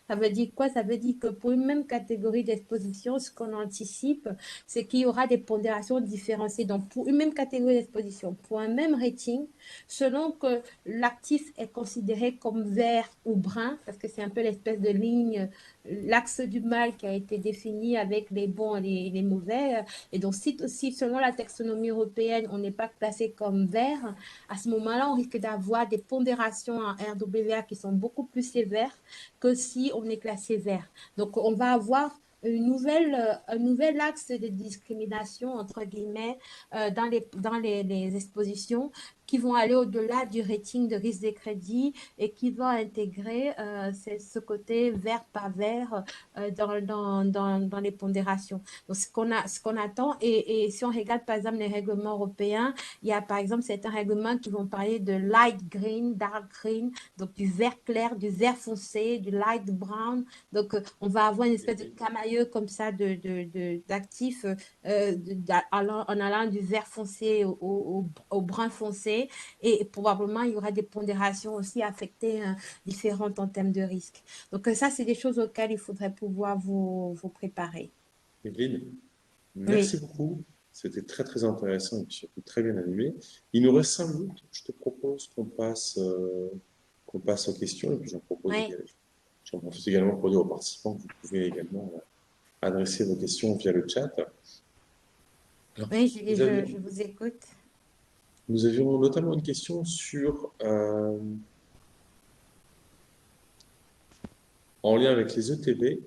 Ça veut dire quoi? Ça veut dire que pour une même catégorie d'exposition, ce qu'on anticipe, c'est qu'il y aura des pondérations différenciées. Donc, pour une même catégorie d'exposition, pour un même rating, selon que l'actif est considéré comme vert ou brun, parce que c'est un peu l'espèce de ligne, l'axe du mal qui a été défini avec les bons et les mauvais. Et donc, si selon la taxonomie européenne, on n'est pas classé comme vert, à ce moment-là, on risque d'avoir des pondérations en RWA qui sont beaucoup plus sévères que si on est classé vert. Donc, on va avoir un nouvel axe de discrimination, entre guillemets, dans les expositions qui vont aller au-delà du rating de risque des crédits et qui vont intégrer ce côté vert pas vert dans les pondérations. Donc, ce qu'on attend, et si on regarde par exemple les règlements européens, il y a par exemple certains règlements qui vont parler de light green, dark green, donc du vert clair, du vert foncé, du light brown. Donc, on va avoir une espèce de camailleux comme ça d'actifs en allant du vert foncé au brun foncé. marché et probablement il y aura des pondérations aussi affectées différentes en termes de risque. Donc ça, c'est des choses auxquelles il faudrait pouvoir vous préparer.
Evelyne,
Oui.
merci beaucoup. C'était très très intéressant et puis surtout très bien animé. Il nous reste 5 minutes. Je te propose qu'on passe aux questions et puis
Oui,
j'en profite également pour dire aux participants que vous pouvez également adresser vos questions via le chat. Alors,
oui, Julie,
nous avions,
je vous écoute.
nous avions notamment une question sur, en lien avec les ETB,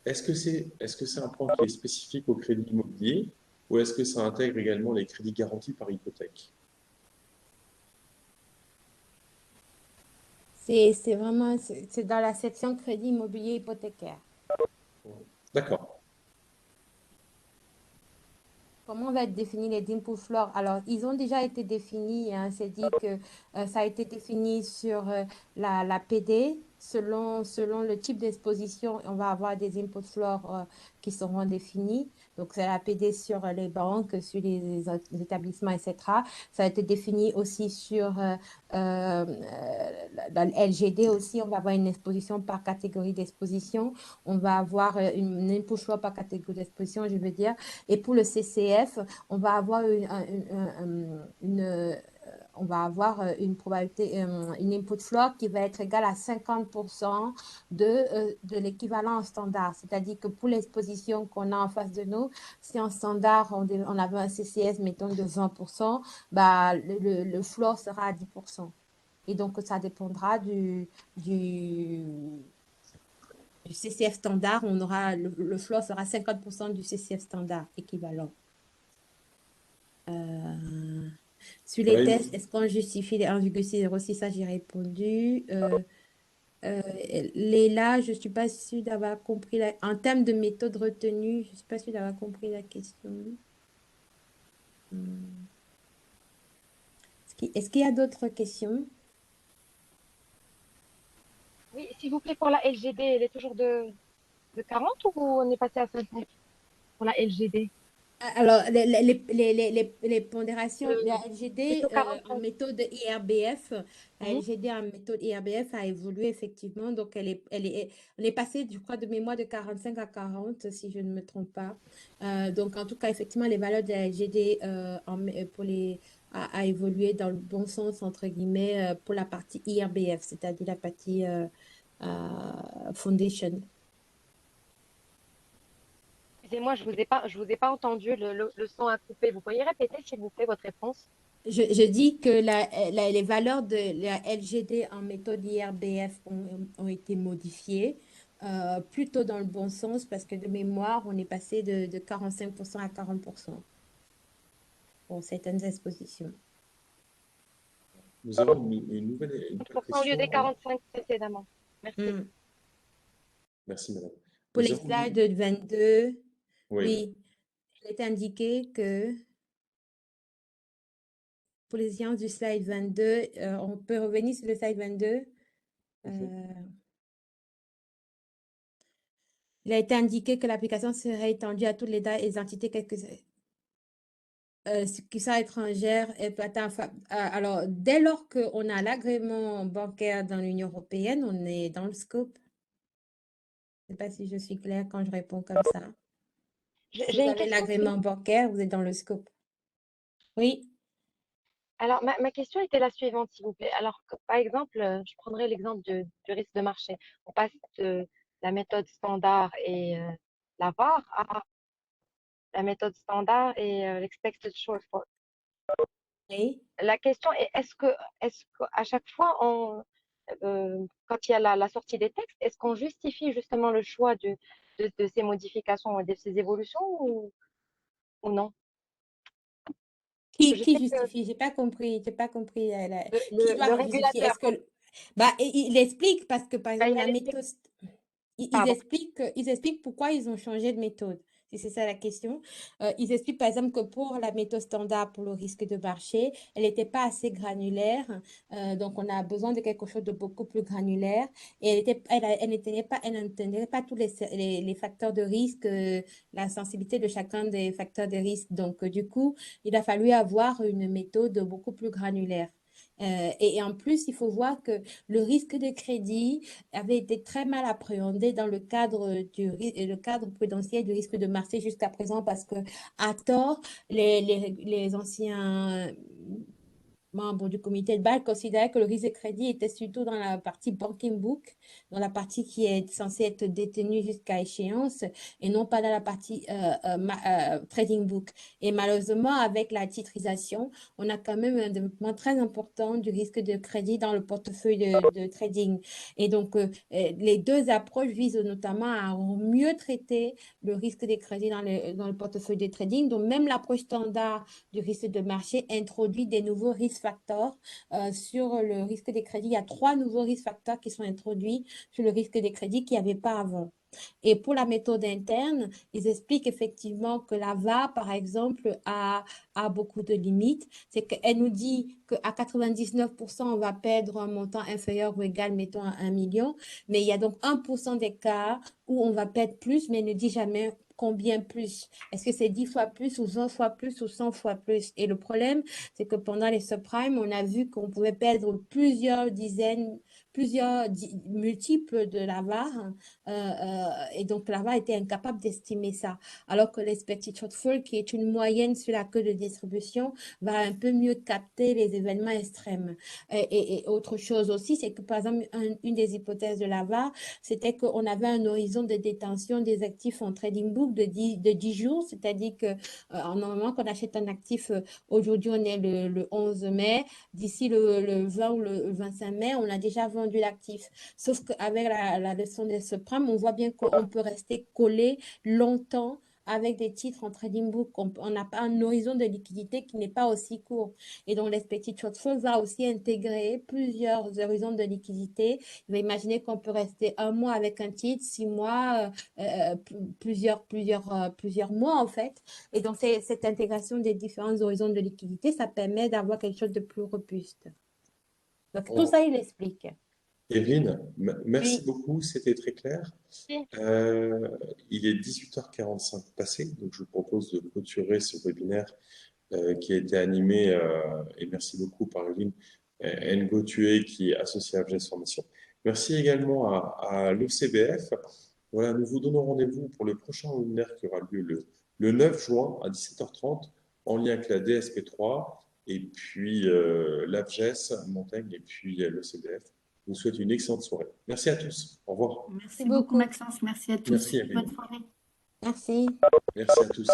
est-ce que c'est un point qui est spécifique au crédit immobilier ou est-ce que ça intègre également les crédits garantis par hypothèque?
C'est vraiment, c'est dans la section crédit immobilier hypothécaire.
D'accord.
Comment va être défini les input floors? Alors, ils ont déjà été définis, hein, c'est dit que ça a été défini sur la PD. Selon le type d'exposition, on va avoir des input floors qui seront définis. Donc, c'est la PD sur les banques, sur les établissements, etc. Ça a été défini aussi sur la LGD aussi. On va avoir une exposition par catégorie d'exposition. On va avoir une input floor par catégorie d'exposition, je veux dire. Et pour le CCF, on va avoir on va avoir une probabilité, une input floor qui va être égale à 50% de l'équivalent en standard. C'est-à-dire que pour l'exposition qu'on a en face de nous, si en standard, on avait un CCF, mettons, de 20%, bah, le floor sera à 10%. Et donc, ça dépendra du CCF standard. Le floor sera 50% du CCF standard équivalent. Sur les
Voilà,
tests, est-ce qu'on justifie les 1,06? Ça, j'ai répondu. Léla, je ne suis pas sûre d'avoir compris. En termes de méthode retenue, je ne suis pas sûre d'avoir compris la question. Hmm. Est-ce qu'il y a d'autres questions?
Oui, s'il vous plaît, pour la LGD, elle est toujours de 40 ou on est passé à 50 pour la LGD?
Alors, les pondérations,
Euh,
la LGD
Plutôt 40.
en méthode IRBF, la
Mhm.
LGD en méthode IRBF a évolué effectivement. Donc, on est passé, je crois, de mémoire de 45 à 40, si je ne me trompe pas. Donc, en tout cas, effectivement, les valeurs de la LGD a évolué dans le bon sens, entre guillemets, pour la partie IRBF, c'est-à-dire la partie foundation.
Excusez-moi, je vous ai pas entendu, le son a coupé. Vous pourriez répéter, s'il vous plaît, votre réponse?
Je dis que les valeurs de la LGD en méthode IRBF ont été modifiées, plutôt dans le bon sens parce que de mémoire, on est passé de 45% à 40% pour certaines expositions.
nous avons une nouvelle
30% au lieu des
question.
45 précédemment. Merci.
Hmm.
Merci, madame.
Pour
Nous
les
avons
slides 22,
oui,
oui, il est indiqué que pour les sciences du slide 22, on peut revenir sur le slide 22. Il a été indiqué que l'application serait étendue à toutes les entités qui sont étrangères. Alors, dès lors qu'on a l'agrément bancaire dans l'Union européenne, on est dans le scope. Je ne sais pas si je suis claire quand je réponds comme ça. Si
J'ai
vous
une
avez
question.
l'agrément bancaire, vous êtes dans le scope. Oui.
Alors, ma question était la suivante, s'il vous plaît. Alors, par exemple, je prendrai l'exemple du risque de marché. On passe de la méthode standard et la VAR à la méthode standard et l'expected shortfall.
Oui.
La question est, est-ce qu'à chaque fois, quand il y a la sortie des textes, est-ce qu'on justifie justement le choix de ces modifications et de ces évolutions ou non? Je
Qui
sais que
justifie? J'ai pas compris.
le,
Qui
le-
doit
le
justifier?
régulateur,
Bah, il explique parce que, par
quand
exemple,
il y a
la
les
méthode,
pardon.
ils expliquent pourquoi ils ont changé de méthode. Si c'est ça la question. Ils expliquent, par exemple, que pour la méthode standard pour le risque de marché, elle n'était pas assez granulaire. Donc, on a besoin de quelque chose de beaucoup plus granulaire. Et elle n'intégrait pas tous les facteurs de risque, la sensibilité de chacun des facteurs de risque. Donc, du coup, il a fallu avoir une méthode beaucoup plus granulaire. Et en plus, il faut voir que le risque de crédit avait été très mal appréhendé dans le cadre le cadre prudentiel du risque de marché jusqu'à présent parce que, à tort, les anciens membres du comité de Bâle considéraient que le risque de crédit était surtout dans la partie banking book, dans la partie qui est censée être détenue jusqu'à échéance et non pas dans la partie trading book. Et malheureusement, avec la titrisation, on a quand même un développement très important du risque de crédit dans le portefeuille de trading. Et donc, les deux approches visent notamment à mieux traiter le risque des crédits dans le portefeuille de trading. Donc, même l'approche standard du risque de marché introduit des nouveaux risk factors sur le risque des crédits. Il y a 3 nouveaux risk factors qui sont introduits sur le risque des crédits qu'il n'y avait pas avant. Et pour la méthode interne, ils expliquent effectivement que la VA, par exemple, a beaucoup de limites. C'est qu'elle nous dit qu'à 99%, on va perdre un montant inférieur ou égal, mettons, à 1 million. Mais il y a donc 1% des cas où on va perdre plus, mais elle ne dit jamais combien plus. Est-ce que c'est 10 fois plus ou 20 fois plus ou 100 fois plus? Et le problème, c'est que pendant les subprimes, on a vu qu'on pouvait perdre plusieurs dizaines, multiples de la VAR. Et donc, la VAR était incapable d'estimer ça. Alors que l'expected shortfall, qui est une moyenne sur la queue de distribution, va un peu mieux capter les événements extrêmes. Et autre chose aussi, c'est que, par exemple, une des hypothèses de la VAR, c'était qu'on avait un horizon de détention des actifs en trading book de 10 jours, c'est-à-dire que normalement, quand on achète un actif, aujourd'hui, on est le 11 mai, d'ici le 20 ou le 25 mai, on a déjà vendu l'actif. Sauf qu'avec la leçon des subprimes, on voit bien qu'on peut rester collé longtemps avec des titres en trading book. On n'a pas un horizon de liquidité qui n'est pas aussi court. Et donc, l'expected shortfall va aussi intégrer plusieurs horizons de liquidité. Il va imaginer qu'on peut rester 1 mois avec un titre, 6 mois, plusieurs mois en fait. Et donc, cette intégration des différents horizons de liquidité, ça permet d'avoir quelque chose de plus robuste. Donc, tout ça, il explique.
Evelyne, merci
Oui.
beaucoup, c'était très clair.
Oui.
Il est 18h45 passé, donc je vous propose de clôturer ce webinaire qui a été animé, et merci beaucoup par Evelyne Ngotue, qui est associée à FGS Formation. Merci également à l'ECBF. Voilà, nous vous donnons rendez-vous pour le prochain webinaire qui aura lieu le 9 juin à 17h30 en lien avec la DSP3 et puis l'AFGES Montaigne et puis l'ECBF. Je vous souhaite une excellente soirée. Merci à tous. Au revoir.
Merci beaucoup, Maxence. Merci à tous.
Merci, Evelyne.
Bonne soirée.
Merci.
Merci à tous.